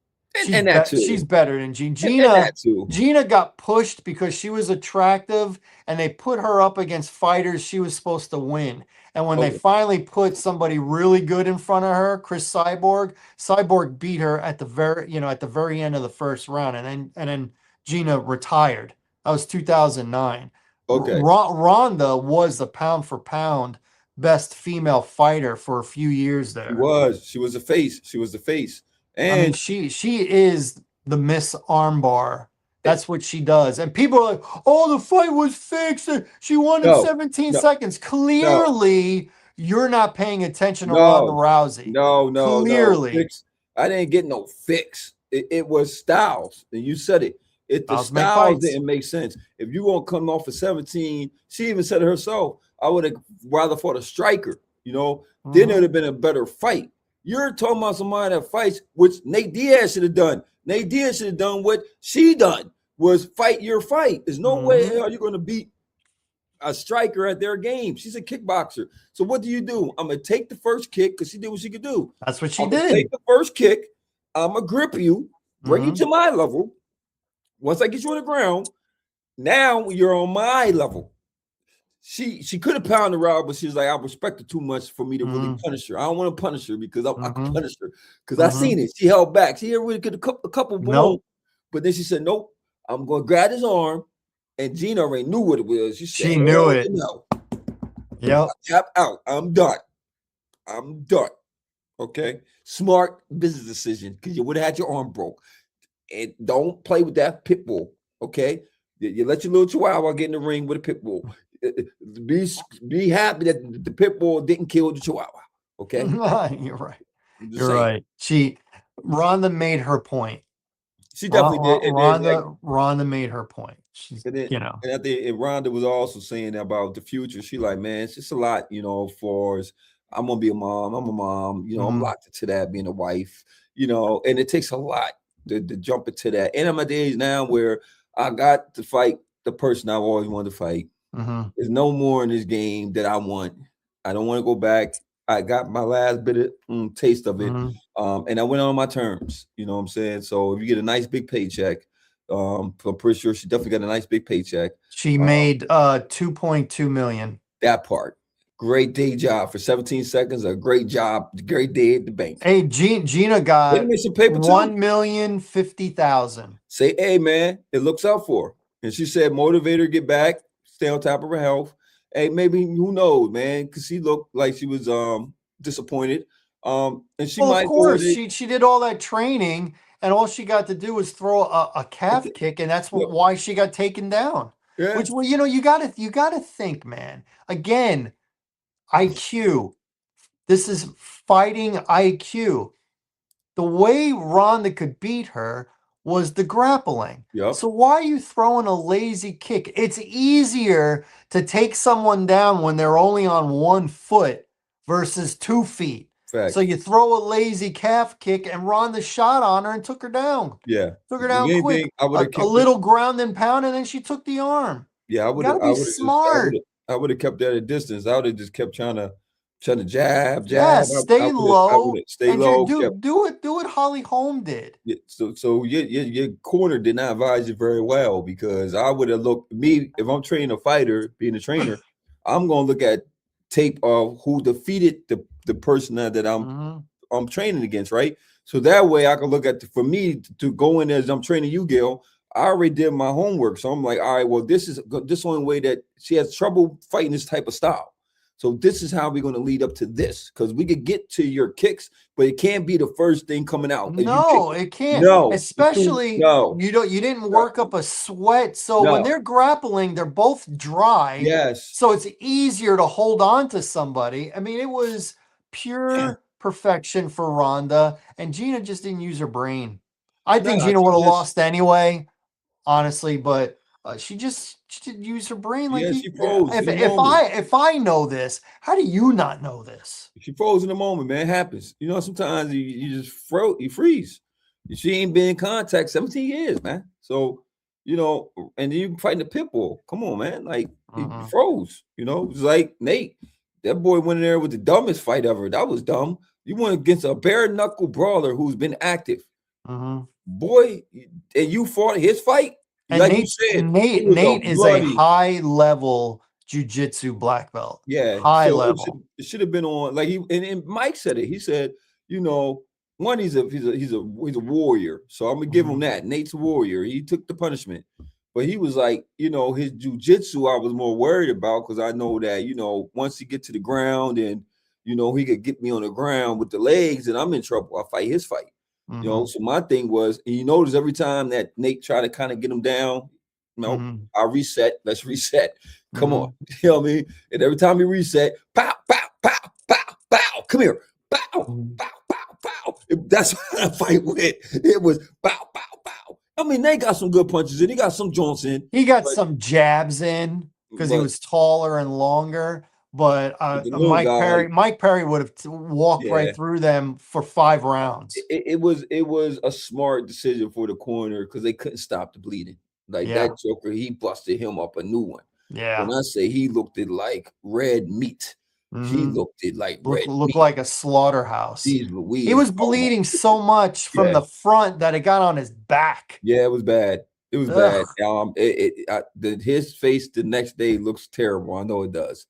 And that too. She's better than Gina. And that too. Gina got pushed because she was attractive, and they put her up against fighters she was supposed to win. And when they finally put somebody really good in front of her, Chris Cyborg beat her at the very end of the first round, and then Gina retired. That was 2009. Okay. Ronda was the pound for pound best female fighter for a few years there. She was the face. And I mean, she is the Miss Armbar. That's what she does. And people are like, oh, the fight was fixed. She won in 17 seconds. Clearly, you're not paying attention to Ronda Rousey. No. Clearly. I didn't get no fix. It was styles. And you said it. The styles didn't make sense. If you won't come off of 17, she even said it herself, I would have rather fought a striker, then it would have been a better fight. You're talking about somebody that fights, which Nate Diaz should have done. Nate Diaz should have done what she done, was fight your fight. There's no way are you going to beat a striker at their game. She's a kickboxer. So what do? I'm going to take the first kick because she did what she could do. That's what she did. Take the first kick. I'm going to grip you, bring you to my level. Once I get you on the ground, now you're on my level. she could have pounded her out, but she was like, I respect her too much for me to really Mhm. punish her. I don't want to punish her because I could Mhm. punish her because I Mhm. seen it. She held back. She really could a couple boom, Nope. but then she said, nope, I'm going to grab his arm. And Gina already knew what it was. She said, She knew hell it. no. Yep. Tap out. I'm done. I'm done. Okay. Smart business decision because you would have had your arm broke. And don't play with that pit bull. Okay. You let your little chihuahua get in the ring with a pit bull. Be be happy that the pit bull didn't kill the chihuahua. Okay. You're right. I'm just You're saying. right. Rhonda made her point. She definitely did. And then like Rhonda made her point. She's, and then you know. and I think and Rhonda was also saying about the future. She like, man, it's just a lot, for us. I'm gonna be a mom. I'm a mom. I'm Mhm. locked into that being a wife. And it takes a lot to jump into that. And I'm at the age now where I got to fight the person I've always wanted to fight. Mhm. There's no more in this game that I want. I don't want to go back. I got my last bit of taste of it, Mhm. and I went on my terms. You know what I'm saying? So if you get a nice big paycheck, I'm pretty sure she definitely got a nice big paycheck. She Uh, made 2.2 million. that part, great day job for 17 seconds. A great job, great day at the bank. Hey, Gina Did got make some paper too? 1,050,000. Say, hey man, it looks out for her. And she said, motivate her, get back, stay on top of her health. Hey, maybe who knows, man? Because she looked like she was disappointed. And she Well, of might go with course, it. she did all that training, and all she got to do was throw a calf kick, and that's Yep. why she got taken down. Yeah, Which, well, you gotta think, man. Again, IQ. This is fighting IQ. The way Ronda could beat her was the grappling. yep. So why are you throwing a lazy kick? It's easier to take someone down when they're only on 1 foot versus 2 feet. So Facts. you throw a lazy calf kick, and Ronda shot on her and took her down. Yeah. Took her If down quick. anything, I would have A kept it. little ground and pound, and then she took the arm. Yeah, You got to be smart. I would have kept that at distance. I would have just kept trying to jab, Yeah, jab. stay I would low have stay and you low, do kept. do it Holly Holm did. Yeah, so your corner did not advise you very well because I would have looked me if I'm training a fighter, being a trainer, I'm gonna look at tape of who defeated the person that Mhm. I'm training against, right? So that way I can look at for me to go in as I'm training you, Gil. I already did my homework, so I'm like, all right, well, this only way that she has trouble fighting this type of style. So this is how we're going to lead up to this because we could get to your kicks, but it can't be the first thing coming out. If you kick No, it, it can't. no, Especially no, you didn't no, work up a sweat. So when no. they're grappling, they're both dry. Yes, So it's easier to hold on to somebody. I mean, it was pure perfection for Ronda, and Gina just didn't use her brain. I think nah. Gina would have lost anyway, honestly, but she didn't use her brain like She froze in the if moment. I know this, how do you not know this? She froze in the moment, man. It happens. Sometimes you just you freeze. She ain't been in contact 17 years, man. So, and then you fighting the pit bull. Come on, man. Like he Mhm. froze, It's like Nate. That boy went in there with the dumbest fight ever. That was dumb. You went against a bare knuckle brawler who's been active. Mhm. Boy, and you fought his fight. And Like you said, it was a Nate is a bloody. high level jujitsu black belt. Yeah, High so level. it should have been on like and Mike said it. He said, one he's a warrior. So I'm gonna give him Mhm. that. Nate's a warrior. He took the punishment. But he was like, his jujitsu I was more worried about because I know that, once he get to the ground and he could get me on the ground with the legs and I'm in trouble. I fight his fight. Mhm. So my thing was, and you notice every time that Nate tried to kind of get him down, Mhm. I reset. Let's reset. Come on. Mhm. You know what I mean? And every time he reset, pow, pow, pow, pow, pow, come here. Pow, Mhm. pow, pow, pow. That's how that fight went. It was pow, pow, pow. I mean, they got some good punches in. He got some joints in, He got but some jabs in because he but was taller and longer. But the little guy, Mike Perry would have walked right yeah. through them for 5 rounds. It was a smart decision for the corner because they couldn't stop the bleeding. Like Yeah, that Joker, he busted him up a new one. When yeah. I say he looked it like red meat, he Hmm. looked it like red Look meat. like a slaughterhouse. Jeez He Louise. was Oh my. bleeding so much from Yeah. the front that it got on his back. Yeah, it was bad. It was bad. Ugh. His face the next day looks terrible. I know it does.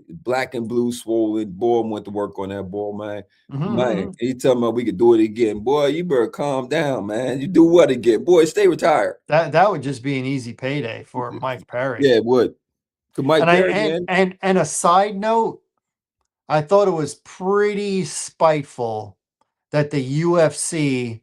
Black and blue swollen. Boy, went to work on that ball, man. Man, Mhm. he tell me we could do it again. Boy, you better calm down, man. You do what again? Boy, stay retired. That would just be an easy payday for Mike Perry. Yeah, it would. Cause Mike And I Perry, man. and a side note, I thought it was pretty spiteful that the UFC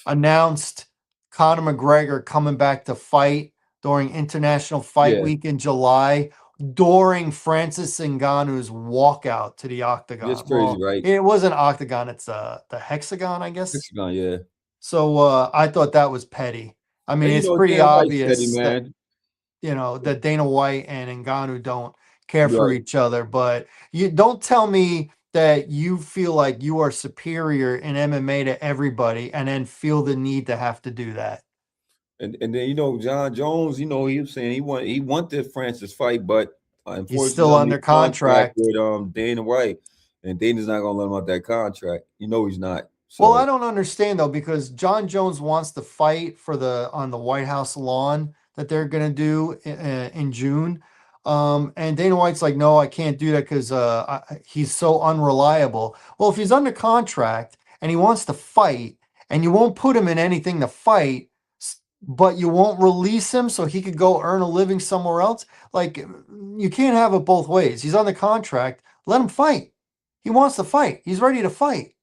announced Conor McGregor coming back to fight during International Fight Yeah, Week in July during Francis Ngannou's walkout to the it's octagon. crazy, Well, right? it wasn't octagon, it's the hexagon, I guess. Hexagon, yeah. So I thought that was petty. I mean, And it's pretty Dan White's petty, obvious that man. that Dana White and Ngannou don't care for Right. each other, but you don't tell me that you feel like you are superior in MMA to everybody and then feel the need to have to do that. And then John Jones, he was saying he wanted Francis fight, but He's unfortunately still under under contract contract. with Dana White, and Dana's not gonna let him out that contract. He's not. Well, I So don't understand though, because John Jones wants to fight for on the White House lawn that they're going to do in June. And Dana White's like, no, I can't do that because he's so unreliable. Well, if he's under contract and he wants to fight, and you won't put him in anything to fight, but you won't release him so he could go earn a living somewhere else, like you can't have it both ways. He's under contract. Let him fight. He wants to fight. He's ready to fight.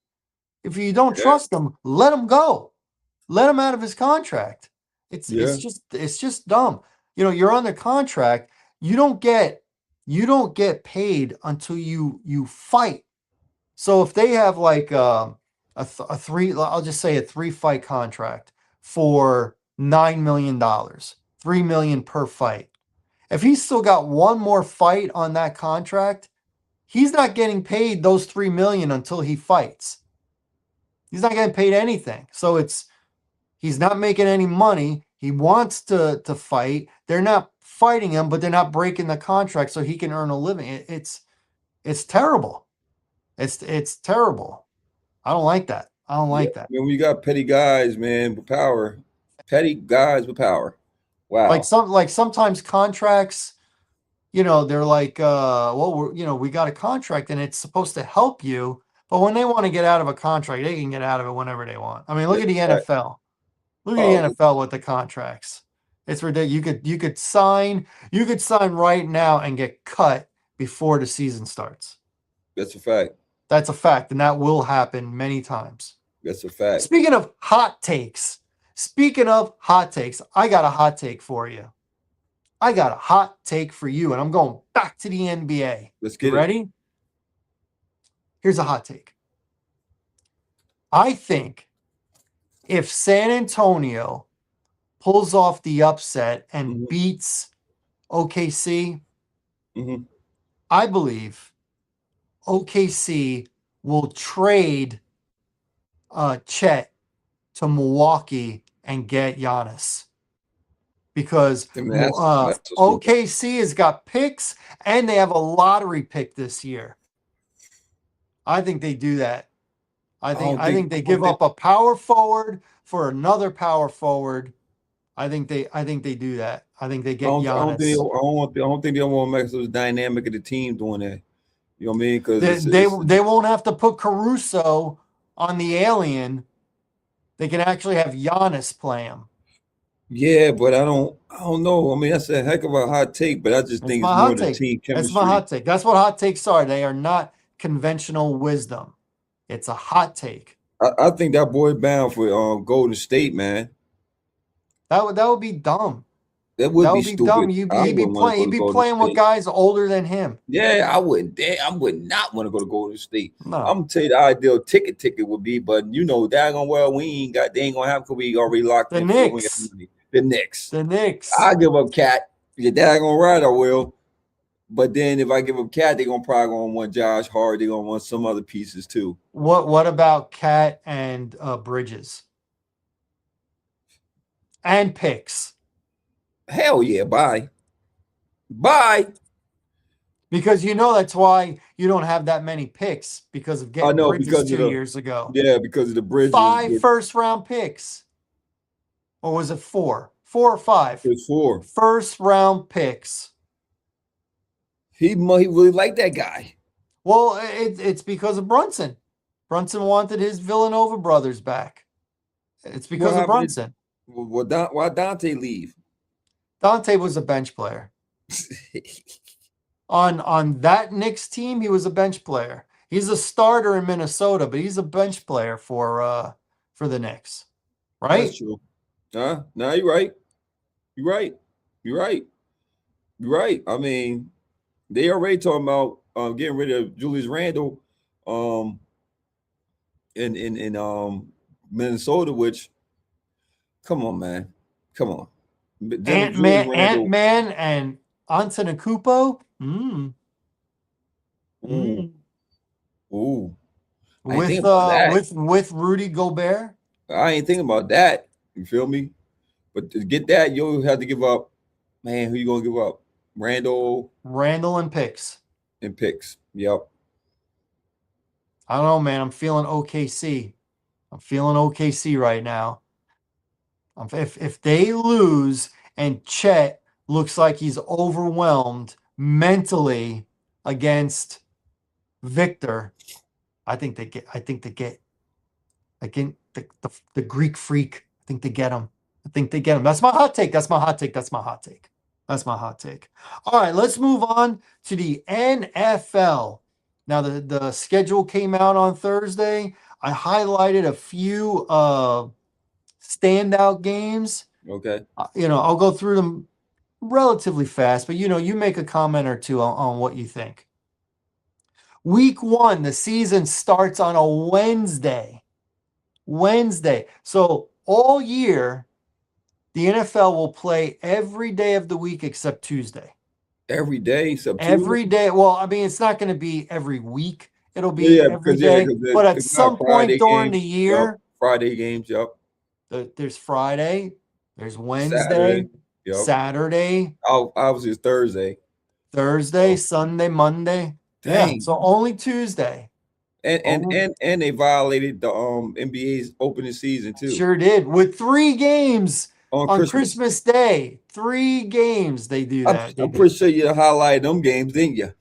If you don't yeah, trust him, let him go. Let him out of his contract. It's yeah, it's just dumb. You're under contract. You don't get paid until you fight. So if they have like a three, I'll just say a 3-fight contract for $9 million, 3 million per fight. If he's still got one more fight on that contract, he's not getting paid those 3 million until he fights. He's not getting paid anything. So he's not making any money. He wants to fight. They're not fighting him, but they're not breaking the contract so he can earn a living. It's terrible. It's terrible. I don't like that. I don't yeah. like that. When we got petty guys, man, with power, petty guys with power. Like Wow. sometimes contracts, they're like, well, we got a contract and it's supposed to help you. But when they want to get out of a contract, they can get out of it whenever they want. I mean, look That's at the a fact. NFL. Look at the Oh, NFL with the contracts. It's ridiculous. You could sign right now and get cut before the season starts. that's a fact. That's a fact, and that will happen many times. That's a fact. Speaking of hot takes, I got a hot take for you. I got a hot take for you, and I'm going back to the NBA. Let's You get it. ready? Here's a hot take. I think if San Antonio pulls off the upset and Hmm. beats OKC, Hmm. I believe OKC will trade Chet to Milwaukee and get Giannis, because I mean, that's a stupid. OKC has got picks and they have a lottery pick this year. I think they do that. I I think don't I think. think they I don't give think. up a power forward for another power forward. I think they do that. I think they I get don't. I don't think. Giannis. I don't think they want to mess with the dynamic of the team doing that. You know what I mean? Because They, they they won't have to put Caruso on the alien. They can actually have Giannis play him. yeah, but I don't know. I mean, that's a heck of a hot take, but I just That's think it's my more hot the take. team That's my chemistry. hot take. That's what hot takes are. They are not conventional wisdom. It's a hot take. I think that boy bound for Golden State, man. That would be dumb. That would That be would be dumb. stupid. I He'd be wouldn't want to playing. go He'd to be Golden playing with State. guys older than him. Yeah, I wouldn't. I would not want to go to Golden State. I'm No, gonna tell you the ideal ticket would be, but daggone well we ain't got. They ain't gonna have because we already locked the in for we got the Knicks. money. The Knicks. The Knicks. I give up Cat. You're daggone right, I will. But then if I give up Cat, they're gonna want Josh Hart. They're gonna want some other pieces too. What about Cat and Bridges and picks? Hell yeah, bye. Bye. Because that's why you don't have that many picks, because of I getting know Bridges because of 2 years ago. because of the bridges 5 with first-round picks. Or was it 4? 4 or 5 It's 4. first round picks. He really liked that guy. Well, it's because of Brunson. Brunson wanted his Villanova brothers back. It's What because of happened? Brunson. Why Dante leave? Dante was a bench player. On that Knicks team, he was a bench player. He's a starter in Minnesota, but he's a bench player for the Knicks, That's right? true. No, you're right. You're right. You're right. You're right. I mean, they already talking about getting rid of Julius Randle um in Minnesota, which come on, man. Come on. Julius Ant Randle. Man and Antetokounmpo. Ooh, Mm. ooh. I ain't thinking about that. With Rudy Gobert, I ain't thinking about that. You feel me? But to get that, you'll have to give up. Man, who you gonna give up? Randall Randall and picks. and picks. Yep. I don't know, man. I'm feeling OKC. I'm feeling OKC right now. If they lose and Chet looks like he's overwhelmed mentally against Victor, I think they get. I think they get again the Greek freak. I think they get him. I think they get him. That's my hot take. That's my hot take. That's my hot take. That's my hot take. All right, let's move on to the NFL. Now the schedule came out on Thursday. I highlighted a few standout games. Okay. I'll go through them relatively fast, but you make a comment or two on what you think. Week 1, the season starts on a Wednesday. Wednesday. So all year, the NFL will play every day of the week except Tuesday. Every day except Tuesday. Every day. Well, I mean, it's not going to be every week. It'll be Yeah, every because yeah, day. But at because we have some point Friday during the games. Yep. year, Friday games. Yep. there's Friday, there's Saturday. Wednesday, Yep. Saturday, Obviously, it's Thursday. Thursday, Oh, Sunday, Monday. Yeah, dang. so only Tuesday. And they violated the NBA's opening season too Sure did. With 3 games on on Christmas. Christmas Day. 3 games they do I'm, that. They I'm do. pretty sure you highlighted them games, didn't you?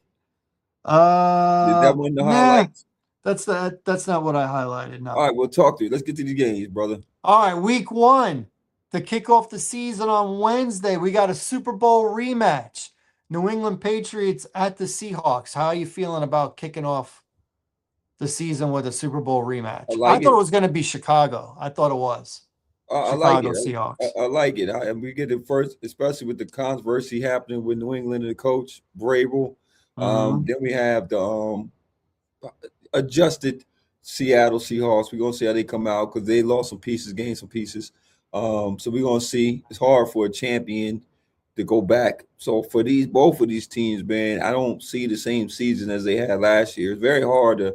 Did that one the Nah, highlights? that's not what I highlighted. All No. right, we'll talk to you. Let's get to the games, brother. All right, week 1 to kick off the season on Wednesday. We got a Super Bowl rematch. New England Patriots at the Seahawks. How are you feeling about kicking off the season with a Super Bowl I rematch? I like thought it. it was going to be Chicago. I thought it was I like Chicago it. Seahawks. I like it. And we get it first, especially with the controversy happening with New England and the coach Vrabel. Mm-hmm. Then we have the adjusted Seattle Seahawks. We're gonna see how they come out because they lost some pieces, gained some pieces. So we're gonna see. It's hard for a champion to go back. So for both of these teams, man, I don't see the same season as they had last year. It's very hard to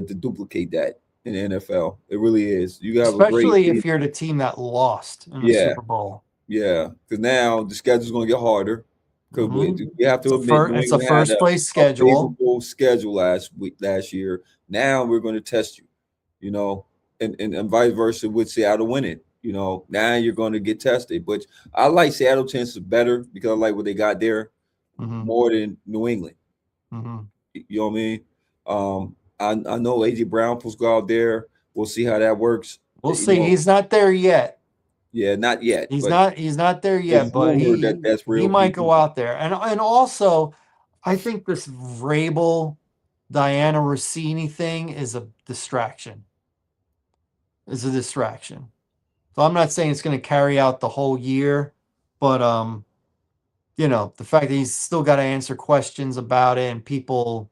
duplicate that in the NFL. It really is. You have a great Especially if season. you're the team that lost in the Yeah, Super Bowl. yeah. Because now the schedule's gonna get harder. Because Mm-hmm. we have to admit, New It's a England had first place a schedule. favorable schedule last year. Now we're going to test you, and vice versa with Seattle winning. Now you're going to get tested. But I like Seattle chances better because I like what they got there Mm-hmm. more than New England. Mm-hmm. You know what I mean? I know AJ Brown supposed to go out there. We'll see how that works. We'll see. He's not there yet. Yeah, not yet, He's but not there yet, it's but rumored that that's he real. might go out there. And also, I think this Vrabel Diana Rossini thing is a distraction. Is a distraction. So I'm not saying it's going to carry out the whole year, but the fact that he's still got to answer questions about it and people.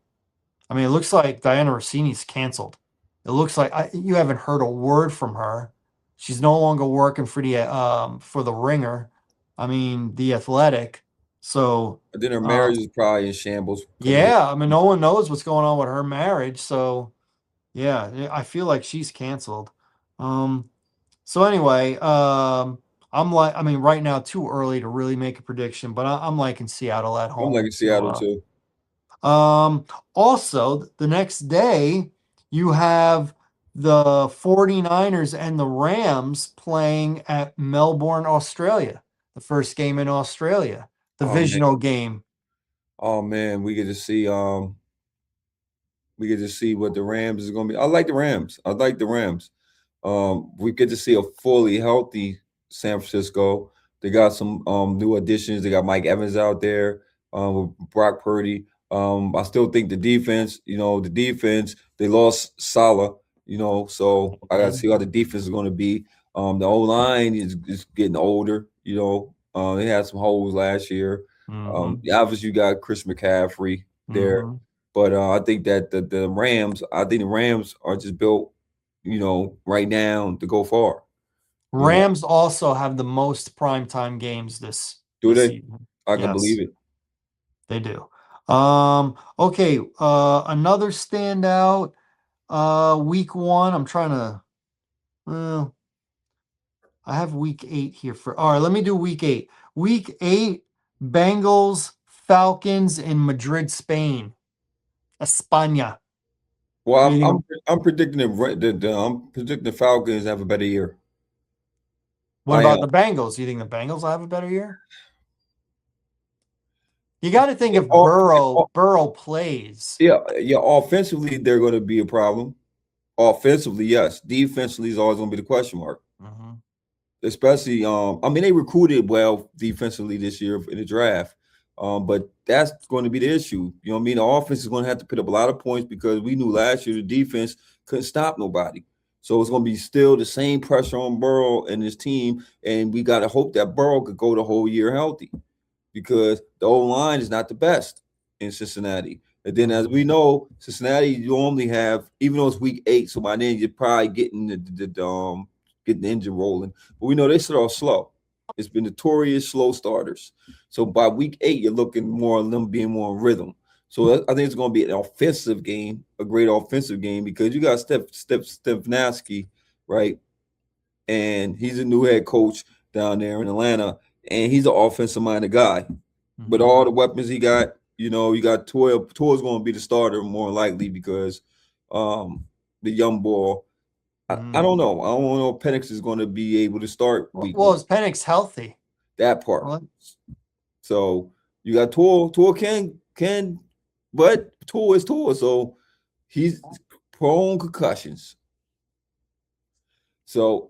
I mean, it looks like Diana Rossini's canceled. It looks like you haven't heard a word from her. She's no longer working for the Ringer. I mean, the Athletic. So Then her marriage is probably in shambles because of yeah, I mean, no one knows what's going on with her marriage. So yeah, I feel like she's canceled. Um, so anyway, I mean, right now too early to really make a prediction, but I'm liking Seattle at I'm home like Seattle too. Also, the next day, you have the 49ers and the Rams playing at Melbourne, Australia. the first game in Australia, Oh man, divisional game. oh man, we get to see what the Rams is going to be. I like the Rams. I like the Rams. We get to see a fully healthy San Francisco. They got some new additions. They got Mike Evans out there with Brock Purdy. I still think the defense, they lost Salah, so I got to see how the defense is going to be. The O line is getting older, they had some holes last year. Obviously, you got Chris McCaffrey there. Mm-hmm. But I think that the Rams, are just built, right now to go far. Rams also have the most primetime games this Do they? season. I can Yes, believe it. they do. Okay, another standout, week 1. I'm trying to, well, I have week 8 here for. All right, let me do week 8. Week 8, Bengals, Falcons in Madrid, Spain. España. Well, What do you think? I'm predicting I'm predicting the Falcons have a better year. What I am. about the Bengals? You think the Bengals will have a better year? You got to think if Oh, Burrow plays. yeah, yeah. Offensively, they're going to be a problem. Offensively, yes. Defensively is always going to be the question mark. Mm-hmm. Especially, they recruited well defensively this year in the draft. But that's going to be the issue. You know what I mean? The offense is going to have to put up a lot of points because we knew last year the defense couldn't stop nobody. So it's going to be still the same pressure on Burrow and his team. And we got to hope that Burrow could go the whole year healthy because the O-line is not the best in Cincinnati. And then, as we know, Cincinnati, you only have, even though it's week 8, so by then you're probably getting getting the engine rolling. But we know they start off slow. It's been notorious slow starters. So by week 8, you're looking more on them being more in rhythm. So I think it's going to be an offensive game, a great offensive game, because you got Stefanski, right? And he's a new head coach down there in Atlanta, and he's an offensive-minded guy. With all the weapons he got, you got Tua. Tua's going to be the starter more likely because the young boy. I don't know. I don't know if Penix is going to be able to start week Well, 1. is Penix healthy? That part. What? So you got Tua. Tua but Tua is Tua, so he's prone concussions. So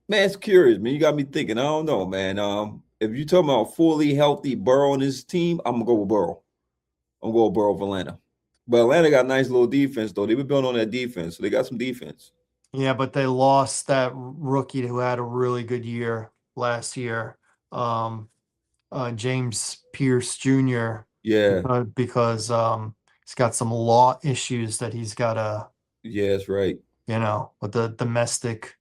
it's curious, man. You got me thinking. I don't know, man. If you're talking about fully healthy Burrow and his team, I'm gonna go with Burrow. I'm going to Burrow for Atlanta. But Atlanta got a nice little defense, though. They've been building on that defense, so they got some defense. Yeah, but they lost that rookie who had a really good year last year, James Pierce Jr. Yeah, because he's got some law issues that he's got to, yeah, that's right. with the domestic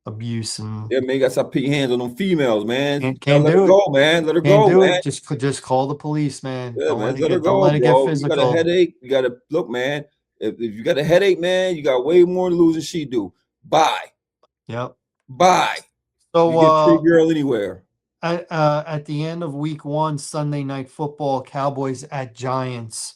abuse and Yeah, man, you got to stop putting your hands on them females, man. can't Let do her it. go, man. Let her Can't go, do man. it. Just call the police, man. Yeah, man. Let her Don't go, let it get bro. You got a physical. headache. You got to look, man. If you got a headache, man, you got way more to lose than she do. Bye. Yep. Bye. So you get free girl anywhere. At the end of week 1, Sunday Night Football, Cowboys at Giants.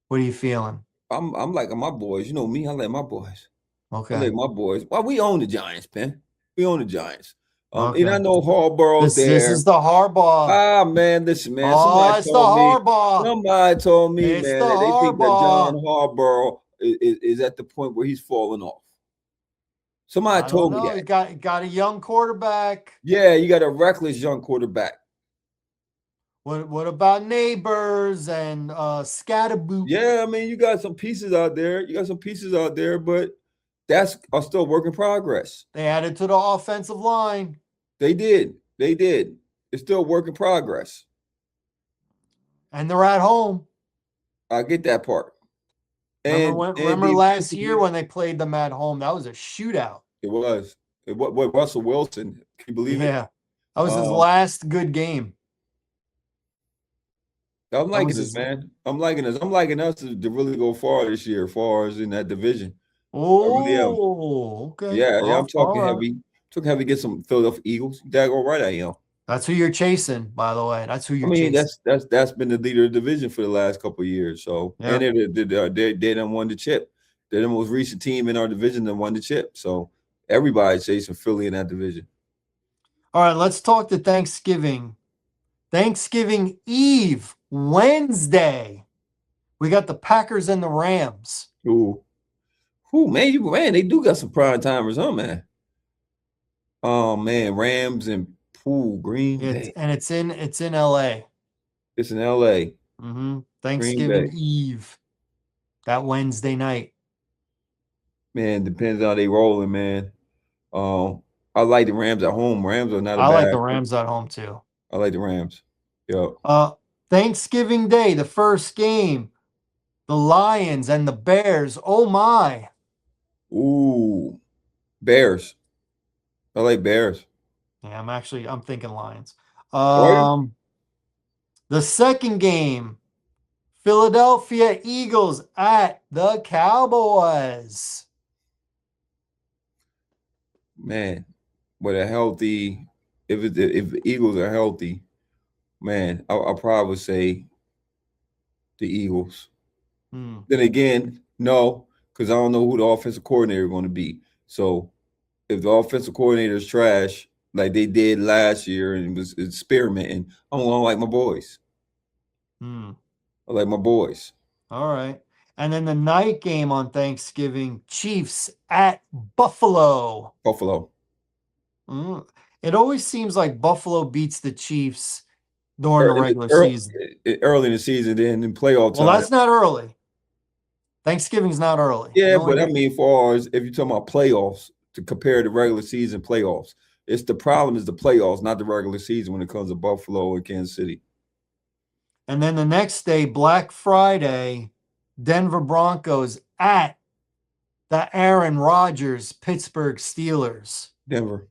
What are you feeling? I'm liking my boys. You know me, I like my boys. Okay. I like my boys. Well, we own the Giants, man. We own the Giants. Okay. And I know Harbaugh's there. This is the Harbaugh. Ah, man, listen, man. It's the Harbaugh. Somebody told me, It's man, the that they think that John Harbaugh. Harbaugh is at the point where he's falling off. Somebody I told don't me know. that. You got a young quarterback. Yeah, you got a reckless young quarterback. What about Neighbors and Scatterboot? Yeah, I mean, you got some pieces out there. But that's are still work in progress. They added to the offensive line. They did. It's still work in progress. And they're at home. I get that part. Remember last year when they played them at home? That was a shootout. It was. What Russell Wilson? Can you believe it? Yeah. That was his last good game. I'm liking this, man. I'm liking us to really go far this year, as far as in that division. Oh, okay. Yeah, I'm talking heavy. Talking heavy to get some Philadelphia Eagles. Daggone right I am. That's who you're chasing, by the way. That's who you're chasing. That's been the leader of the division for the last couple of years. So, and they done won the chip. They're the most recent team in our division that won the chip. So everybody's chasing Philly in that division. All right, let's talk to Thanksgiving Thanksgiving Eve, Wednesday. We got the Packers and the Rams. Ooh, man, they do got some prime timers, huh, man? Oh man, Rams and Green Bay. It's in LA. It's in LA. Green Thanksgiving Bay. Eve. That Wednesday night. Man, depends how they rolling, man. I like the Rams at home. Rams are not a I like bad. the Rams at home too. I like the Rams. Yep. Thanksgiving Day, the first game, the Lions and the Bears. Oh my. Ooh, Bears. I like Bears. Yeah, I'm thinking Lions. Are you? The second game, Philadelphia Eagles at the Cowboys. Man, with a healthy, if the Eagles are healthy, man, I'll probably say the Eagles. Then again, no, because I don't know who the offensive coordinator is going to be. So if the offensive coordinator is trash, like they did last year and was experimenting, I'm going to like my boys. I like my boys. All right. And then the night game on Thanksgiving, Chiefs at Buffalo. Buffalo. It always seems like Buffalo beats the Chiefs during the regular season. Early in the season, then in playoff time. Well, that's not early. Thanksgiving's not early. Yeah, but I mean, far as if you're talking about playoffs, to compare the regular season playoffs, the problem is the playoffs, not the regular season when it comes to Buffalo and Kansas City. And then the next day, Black Friday, Denver Broncos at the Aaron Rodgers Pittsburgh Steelers. Denver.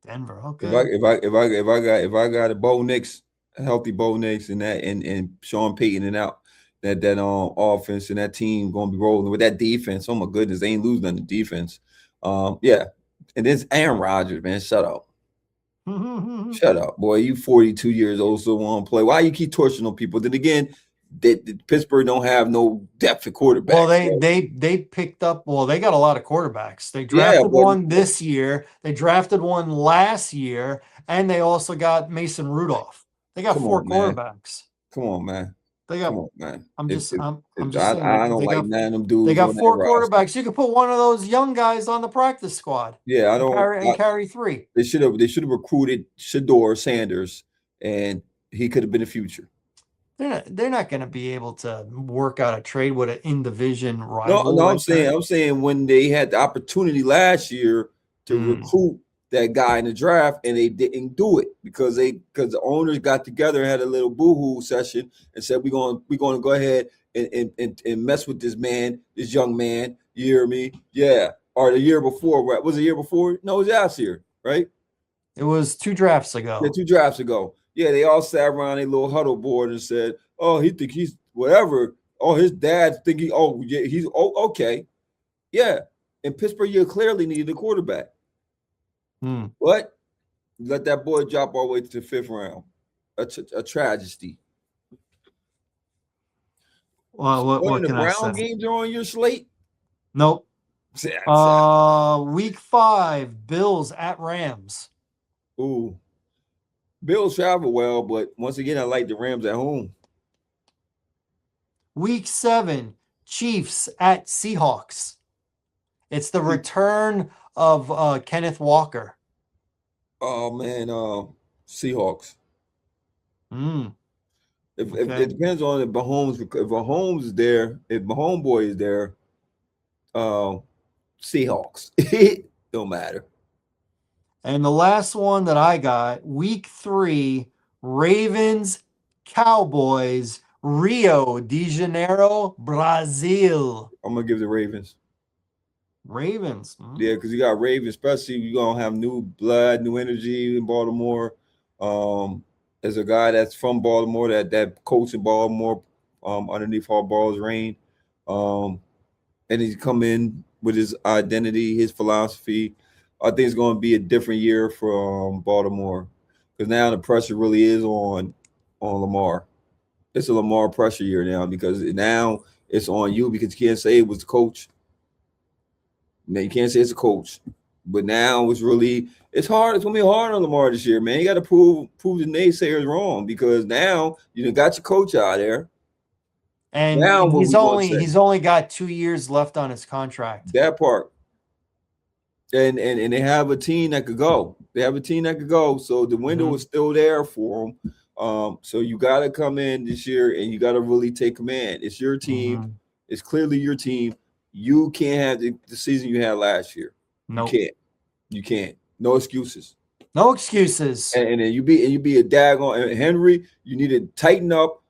Okay. If I got a healthy Bo Nix and Sean Payton and out that offense and that team going to be rolling with that defense. Oh my goodness, they ain't losing on the defense. Yeah, and this Aaron Rodgers, man, shut up. Shut up, boy. You 42 years old, still want to play. Why you keep torturing on people? Then again, Pittsburgh don't have no depth at quarterback. Well, they picked up. Well, they got a lot of quarterbacks. They drafted one this year. They drafted one last year, and they also got Mason Rudolph. They got four quarterbacks. Come on, man. Come on, man. I'm just saying. I don't like none of them dudes. They got four quarterbacks. You could put one of those young guys on the practice squad. Yeah, I don't carry three. They should have recruited Shador Sanders, and he could have been the future. They're not going to be able to work out a trade with an in-division rival. No, I'm saying when they had the opportunity last year to recruit that guy in the draft, and they didn't do it because the owners got together and had a little boo-hoo session and said we're going to go ahead and mess with this young man. You hear me? Yeah. Or the year before, right? Was it the year before? No, it was last year, right? It was 2 drafts ago. Yeah, 2 drafts ago. Yeah, they all sat around a little huddle board and said, "Oh, he think he's whatever. Oh, his dad think he's okay." Yeah, and Pittsburgh, you clearly needed a quarterback. But let that boy drop all the way to the 5th round. A tragedy. Well, what the can Brown I say? games are on your slate? Nope. Week 5, Bills at Rams. Ooh. Bills travel well, but once again, I like the Rams at home. Week 7, Chiefs at Seahawks. It's the return of Kenneth Walker. Oh man, Seahawks. If it depends on if Mahomes is there, if my homeboy is there, Seahawks. It don't matter. And the last one that I got, week 3, Ravens, Cowboys, Rio de Janeiro, Brazil. I'm gonna give the Ravens. Ravens. Yeah, because you got Ravens, especially you're gonna have new blood, new energy in Baltimore. There's a guy that's from Baltimore that coach in Baltimore, underneath Harbaugh's reign. And he's come in with his identity, his philosophy. I think it's going to be a different year for Baltimore because now the pressure really is on Lamar. It's a Lamar pressure year now because now it's on you because you can't say it was the coach. Now you can't say it's a coach. But now it's hard. It's gonna be hard on Lamar this year, man. You got to prove the naysayers wrong because now you done got your coach out there. And Now what he's we gonna only say? he's only got 2 years left on his contract. That part. And they have a team that could go. They have a team that could go. So the window is still there for them. So you got to come in this year and you got to really take command. It's your team. It's clearly your team. You can't have the season you had last year. Nope. You can't. You can't. No excuses. No excuses. And then you be a daggone and Henry. You need to tighten up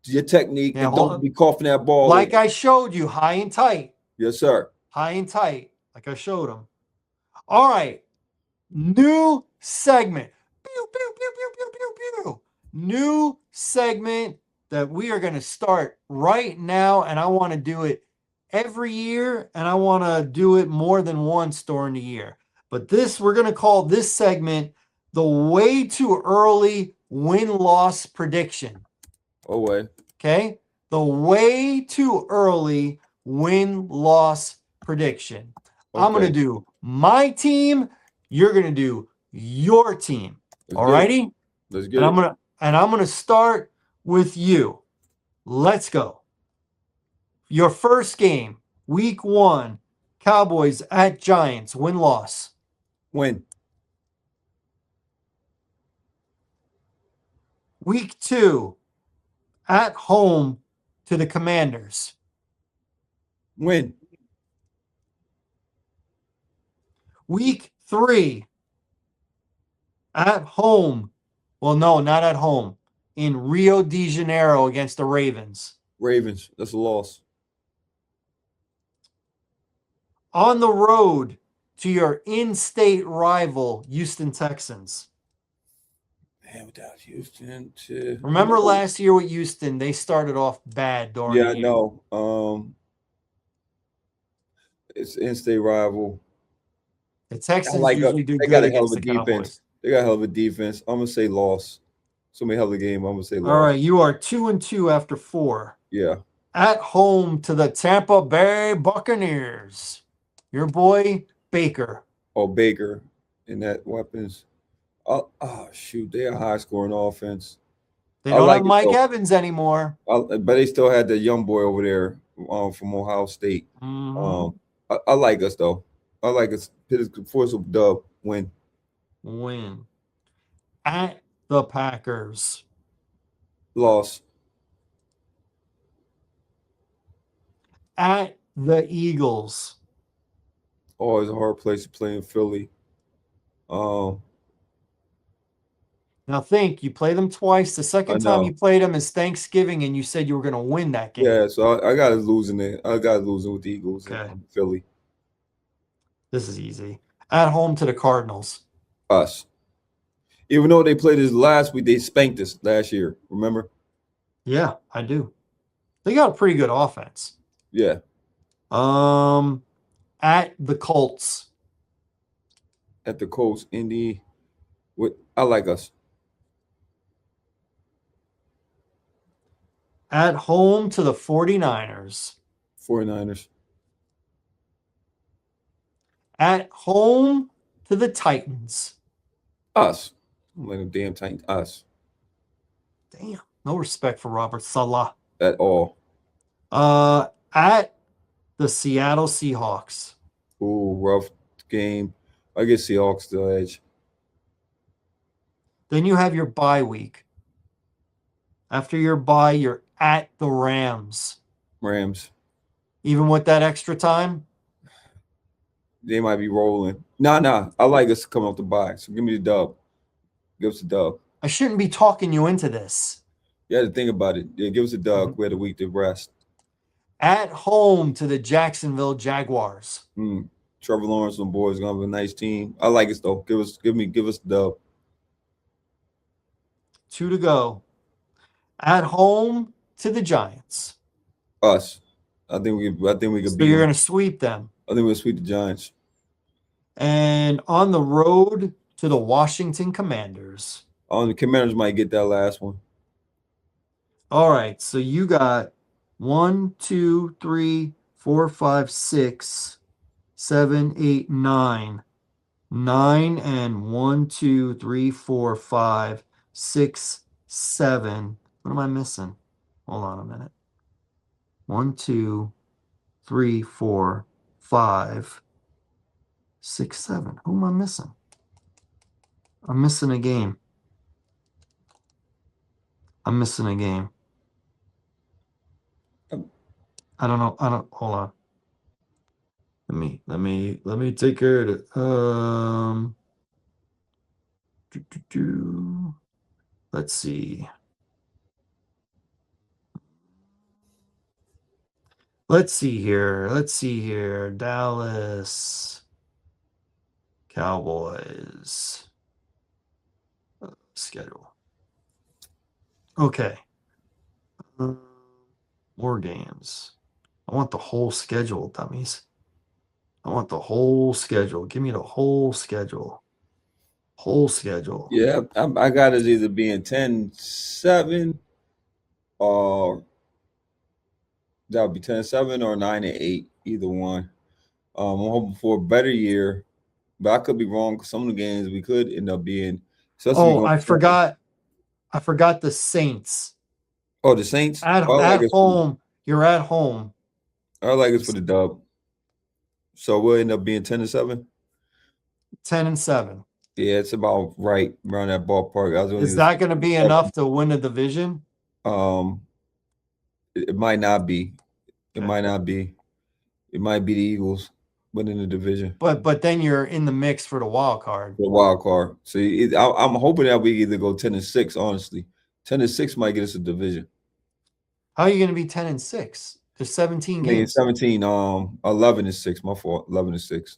your technique and don't be coughing that ball. Like I showed you, high and tight. Yes, sir. High and tight, like I showed him. All right. New segment. Pew, pew, pew, pew, pew, pew, pew. New segment that we are going to start right now, and I want to do it every year, and I want to do it more than once during the year. But we're going to call this segment the way too early win-loss prediction. Oh, wait. Okay? The way too early win-loss prediction. Okay. I'm going to do my team. You're going to do your team. All righty? Let's get it. And I'm going to start with you. Let's go. Your first game, week 1, Cowboys at Giants, win-loss. Win. Week 2, at home to the Commanders. Win. Week 3, at home. Well, no, not at home. In Rio de Janeiro against the Ravens. Ravens. That's a loss. On the road to your in-state rival, Houston Texans. Man, without Houston. Remember last year with Houston, they started off bad during the year. Yeah, no. It's in-state rival. The Texans usually do good against the Cowboys. They got a hell of a defense. I'm going to say loss. So many hell of a game. I'm going to say loss. All right, you are 2-2 after 4. Yeah. At home to the Tampa Bay Buccaneers. Your boy, Baker. Oh, Baker. And that weapons. Oh, shoot. They're a high-scoring offense. They don't have Mike Evans anymore. But they still had the young boy over there from Ohio State. I like us, though. I like us. Force a dub. Win. At the Packers. Loss. At the Eagles. Always a hard place to play in Philly. Now think, you play them twice. The second time you played them is Thanksgiving, and you said you were going to win that game. Yeah, so I got us losing it. I got us losing with the Eagles in Philly. This is easy. At home to the Cardinals. Us. Even though they played us last week, they spanked us last year. Remember? Yeah, I do. They got a pretty good offense. Yeah. At the Colts. At the Colts, Indy. I like us. At home to the 49ers. 49ers. At home to the Titans. Us. I'm like a damn Titans. Us. Damn. No respect for Robert Saleh. At all. At the Seattle Seahawks. Ooh, rough game. I guess Seahawks the edge. Then you have your bye week. After your bye, you're at the Rams. Rams. Even with that extra time? They might be rolling. Nah. I like us coming off the bye. So give me the dub. Give us a dub. I shouldn't be talking you into this. You had to think about it. Yeah, give us a dub. We had a week to rest. At home to the Jacksonville Jaguars. Trevor Lawrence and boys gonna have a nice team. I like us though. Give us the dub. 2 to go. At home to the Giants. Us. I think we could beat them. You're gonna sweep them. I think we'll sweep the Giants. And on the road to the Washington Commanders. The Commanders might get that last one. All right, so you got 1, 2, 3, 4, 5, 6, 7, 8, 9. 9 and 1, 2, 3, 4, 5, 6, 7. What am I missing? Hold on a minute. 1, 2, 3, 4, 5, 6, 7. Who am I missing? I'm missing a game. I'm missing a game. I don't know. Hold on. Let me take care of it. Let's see. Let's see here. Dallas Cowboys schedule. Okay. More games. I want the whole schedule, dummies. I want the whole schedule. Give me the whole schedule. Whole schedule. Yeah, I got it either being 10-7 or that would be 10-7 or 9-8, either one. I'm hoping for a better year, but I could be wrong because some of the games we could end up being. Oh, I forgot the Saints. Oh, the Saints? At home. You're at home. I like it's for the dub. So we'll end up being 10-7. 10-7. Yeah, it's about right around that ballpark. Is that going to be enough to win a division? It might not be. It might not be. It might be the Eagles winning the division. But then you're in the mix for the wild card. The wild card. So I'm hoping that we either go 10-6. Honestly, 10-6 might get us a division. How are you going to be 10-6? There's 17 games. 17. 11-6. My fault. 11-6.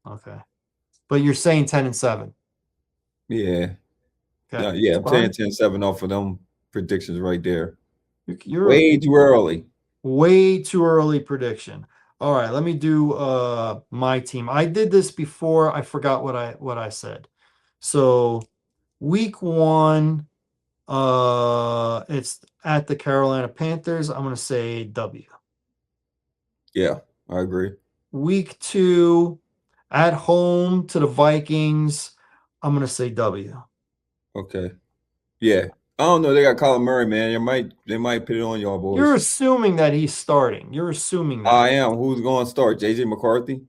Okay, but you're saying 10-7. Yeah. Okay. Yeah. I'm saying 10-7 off of them predictions right there. You're way too early. Way too early prediction. All right, let me do my team. I did this before. I forgot what I said. So week 1, it's at the Carolina Panthers. I'm gonna say W. Yeah, I agree. Week 2, at home to the Vikings. I'm gonna say W. Okay. Yeah. I don't know. They got Colin Murray, man. They might put it on y'all boys. You're assuming that he's starting. You're assuming that. I am. Who's going to start? JJ McCarthy?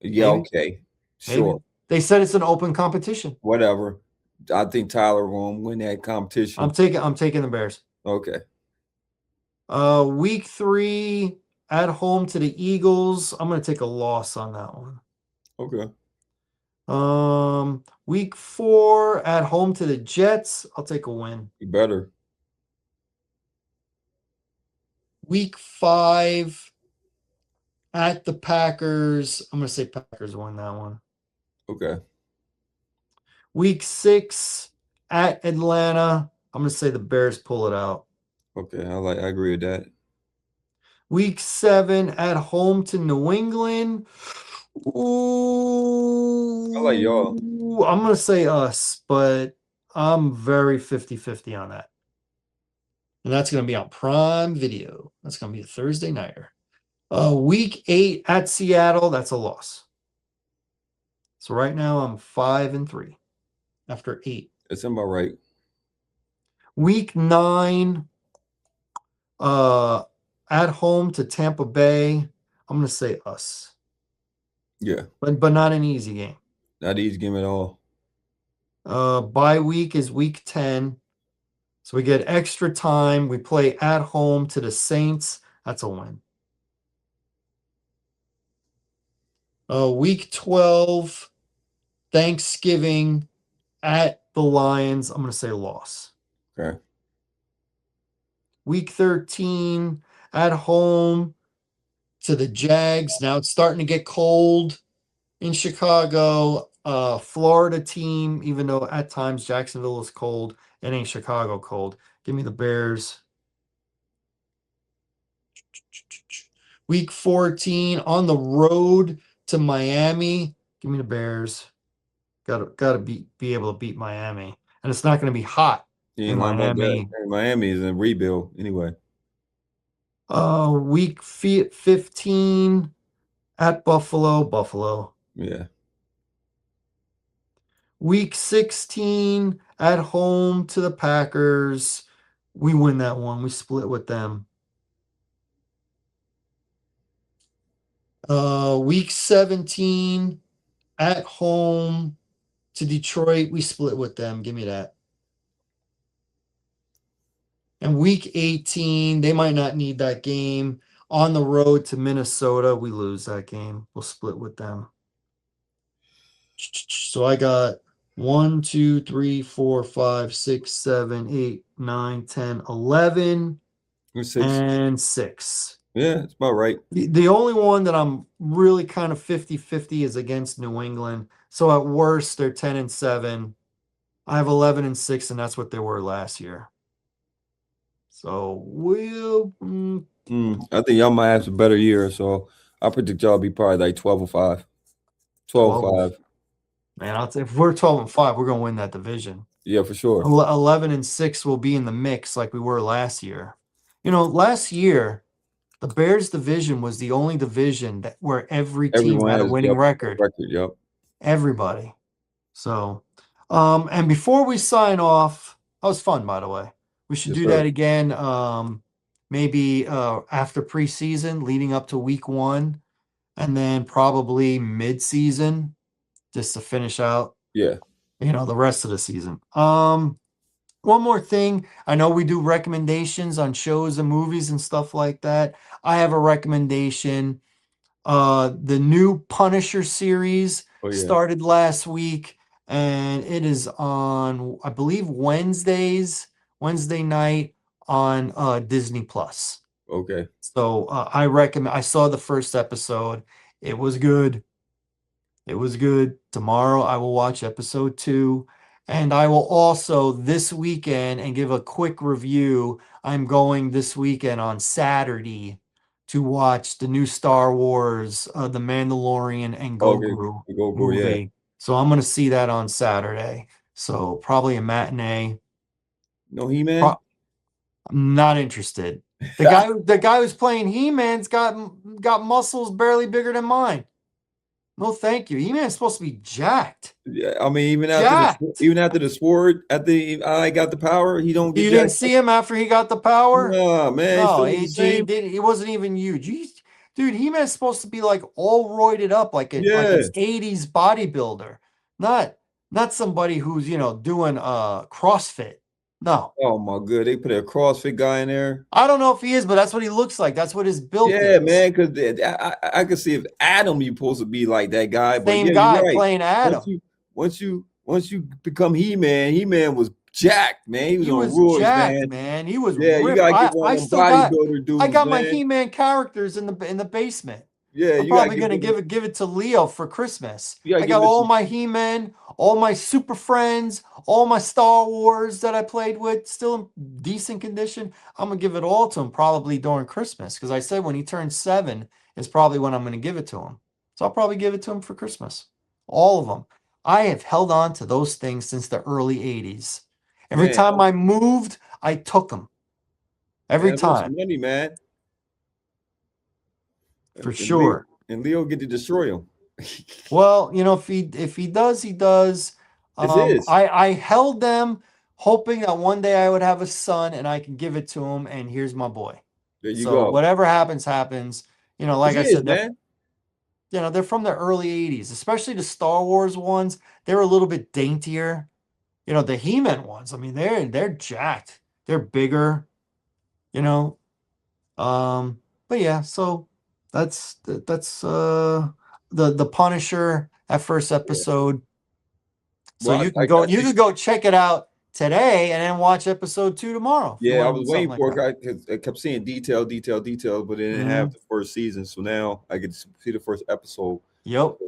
Yeah, Maybe. okay. Sure. Maybe. They said it's an open competition. Whatever. I think Tyler will win that competition. I'm taking the Bears. Okay. Week 3 at home to the Eagles. I'm gonna take a loss on that one. Okay. Week 4 at home to the Jets. I'll take a win. You better. Week 5 at the Packers. I'm gonna say Packers win that one. Okay. Week 6 at Atlanta. I'm gonna say the Bears pull it out. Okay, I agree with that. Week 7 at home to New England. Ooh, I like y'all. I'm going to say us, but I'm very 50-50 on that. And that's going to be on Prime Video. That's going to be a Thursday nighter. Week 8 at Seattle. That's a loss. So right now I'm 5-3 after 8. That's about right. Week 9 at home to Tampa Bay. I'm going to say us. Yeah. But not an easy game. Not easy game at all. Bye week is week 10. So we get extra time. We play at home to the Saints. That's a win. Week 12, Thanksgiving at the Lions. I'm going to say loss. Okay. Week 13, at home to the Jags. Now it's starting to get cold in Chicago. Florida team, even though at times Jacksonville is cold, it ain't Chicago cold. Give me the Bears. Week 14 on the road to Miami. Give me the Bears. Gotta be able to beat Miami, and it's not going to be hot in Miami. Miami is in rebuild anyway. Week 15 at Buffalo. Yeah. Week 16 at home to the Packers. We win that one. We split with them. Week 17 at home to Detroit. We split with them. Give me that. And week 18, they might not need that game. On the road to Minnesota, we lose that game. We'll split with them. So I got 1, 2, 3, 4, 5, 6, 7, 8, 9, 10, 11, You're 6. and 6. Yeah, it's about right. The only one that I'm really kind of 50-50 is against New England. So at worst, they're 10 and 7. I have 11 and 6, and that's what they were last year. So we'll I think y'all might have a better year, so I predict y'all be probably like 12 or 5. 12 or 5. Man, I'll say if we're 12 and 5, we're gonna win that division. Yeah, for sure. 11 and 6 will be in the mix like we were last year. Last year, the Bears division was the only division where every team Everyone had a has winning record. Yep. Everybody. So, and before we sign off, that was fun, by the way. We should do that again. Maybe after preseason, leading up to week 1, and then probably mid-season, just to finish out. Yeah. The rest of the season. One more thing. I know we do recommendations on shows and movies and stuff like that. I have a recommendation. The new Punisher series started last week, and it is on, I believe, Wednesday night on Disney Plus. Okay. So I recommend. I saw the first episode. It was good. Tomorrow I will watch episode 2. And I will also this weekend and give a quick review. I'm going this weekend on Saturday to watch the new Star Wars, The Mandalorian and Grogu movie. Yeah. So I'm going to see that on Saturday. So probably a matinee. No He-Man? I'm not interested. The guy who's playing He-Man's got muscles barely bigger than mine. No, thank you. He-Man's supposed to be jacked. Yeah, I mean, even after the sword, I got the power, he don't get. You didn't see him after he got the power? No, man. No, he wasn't even huge. Dude, He-Man's supposed to be like all roided up, like an 80s bodybuilder, not somebody who's doing CrossFit. No. Oh my god, they put a CrossFit guy in there. I don't know if he is, but that's what he looks like. That's what his build is. Yeah, man, because I could see if Adam, you're supposed to be like that guy. But Same guy playing Adam. Once you become He-Man, He-Man was jacked, man. He was on roids, jacked, man. He was ripped. You gotta get one of them bodybuilder dudes. I got my He-Man characters in the basement. Yeah, I'm probably gonna give it to Leo for Christmas. I got all my He-Man, all my Super Friends, all my Star Wars that I played with, still in decent condition. I'm gonna give it all to him probably during Christmas, because I said when he turns 7 is probably when I'm gonna give it to him. So I'll probably give it to him for Christmas. All of them. I have held on to those things since the early 80s. Every time I moved, I took them. Every time. Money, man. For sure. And Leo get to destroy him. Well, if he does, he does. I held them hoping that one day I would have a son and I can give it to him, and here's my boy. There you go. Whatever happens. Like I said, man. They're from the early 80s, especially the Star Wars ones. They're a little bit daintier. The He-Man ones, I mean, they're jacked. They're bigger, But yeah, so that's the Punisher, that first episode. So you could go check it out today and then watch episode 2 tomorrow. Yeah, I was waiting for it because I kept seeing detail, but it didn't have the first season. So now I get to see the first episode. Yep.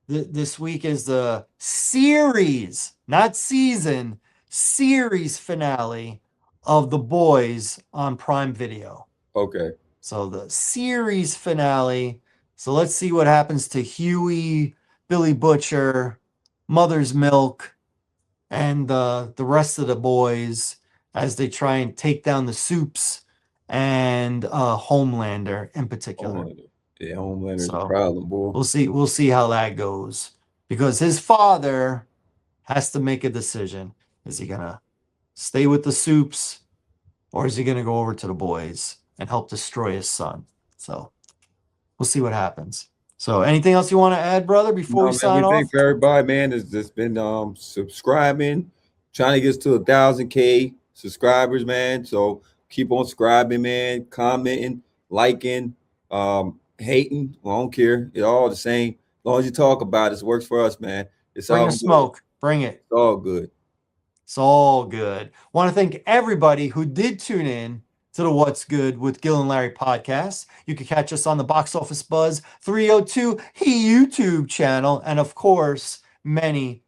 This week is the series, not season, series finale of The Boys on Prime Video. Okay. So the series finale. So let's see what happens to Huey, Billy Butcher, Mother's Milk, and the rest of the boys as they try and take down the Soups and Homelander in particular. Yeah, Homelander's a So problem, boy. we'll see how that goes because his father has to make a decision. Is he gonna stay with the Soups or is he gonna go over to the boys and help destroy his son? So we'll see what happens. So anything else you want to add, brother, before we No, man, we sign thank off? everybody, man, that's just been subscribing, trying to get to 1,000K subscribers, man. So keep on subscribing, man, commenting, liking, hating. Well, I don't care. It's all the same. As long as you talk about it, it works for us, man. It's Bring all the good. smoke. Bring it. It's all good. It's all good. Want to thank everybody who did tune in to the What's Good with Gil and Larry podcast. You can catch us on the Box Office Buzz 302 YouTube channel, and of course, many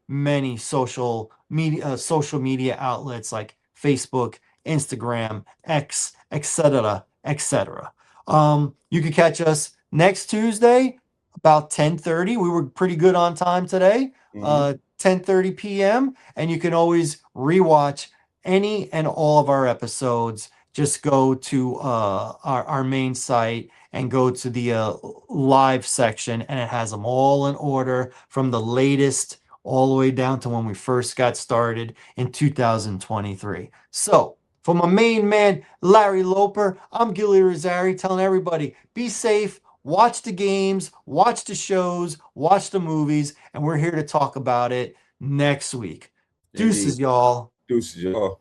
social media outlets like Facebook, Instagram, X, etc., etc. You can catch us next Tuesday about 10:30. We were pretty good on time today. Mhm. 10:30 p.m. And you can always rewatch any and all of our episodes. Just go to our main site and go to the live section, and it has them all in order from the latest all the way down to when we first got started in 2023. So, for my main man, Larry Loper, I'm Gilly Rosari telling everybody be safe, watch the games, watch the shows, watch the movies, and we're here to talk about it next week. Indeed. Deuces, y'all. Deuces, y'all.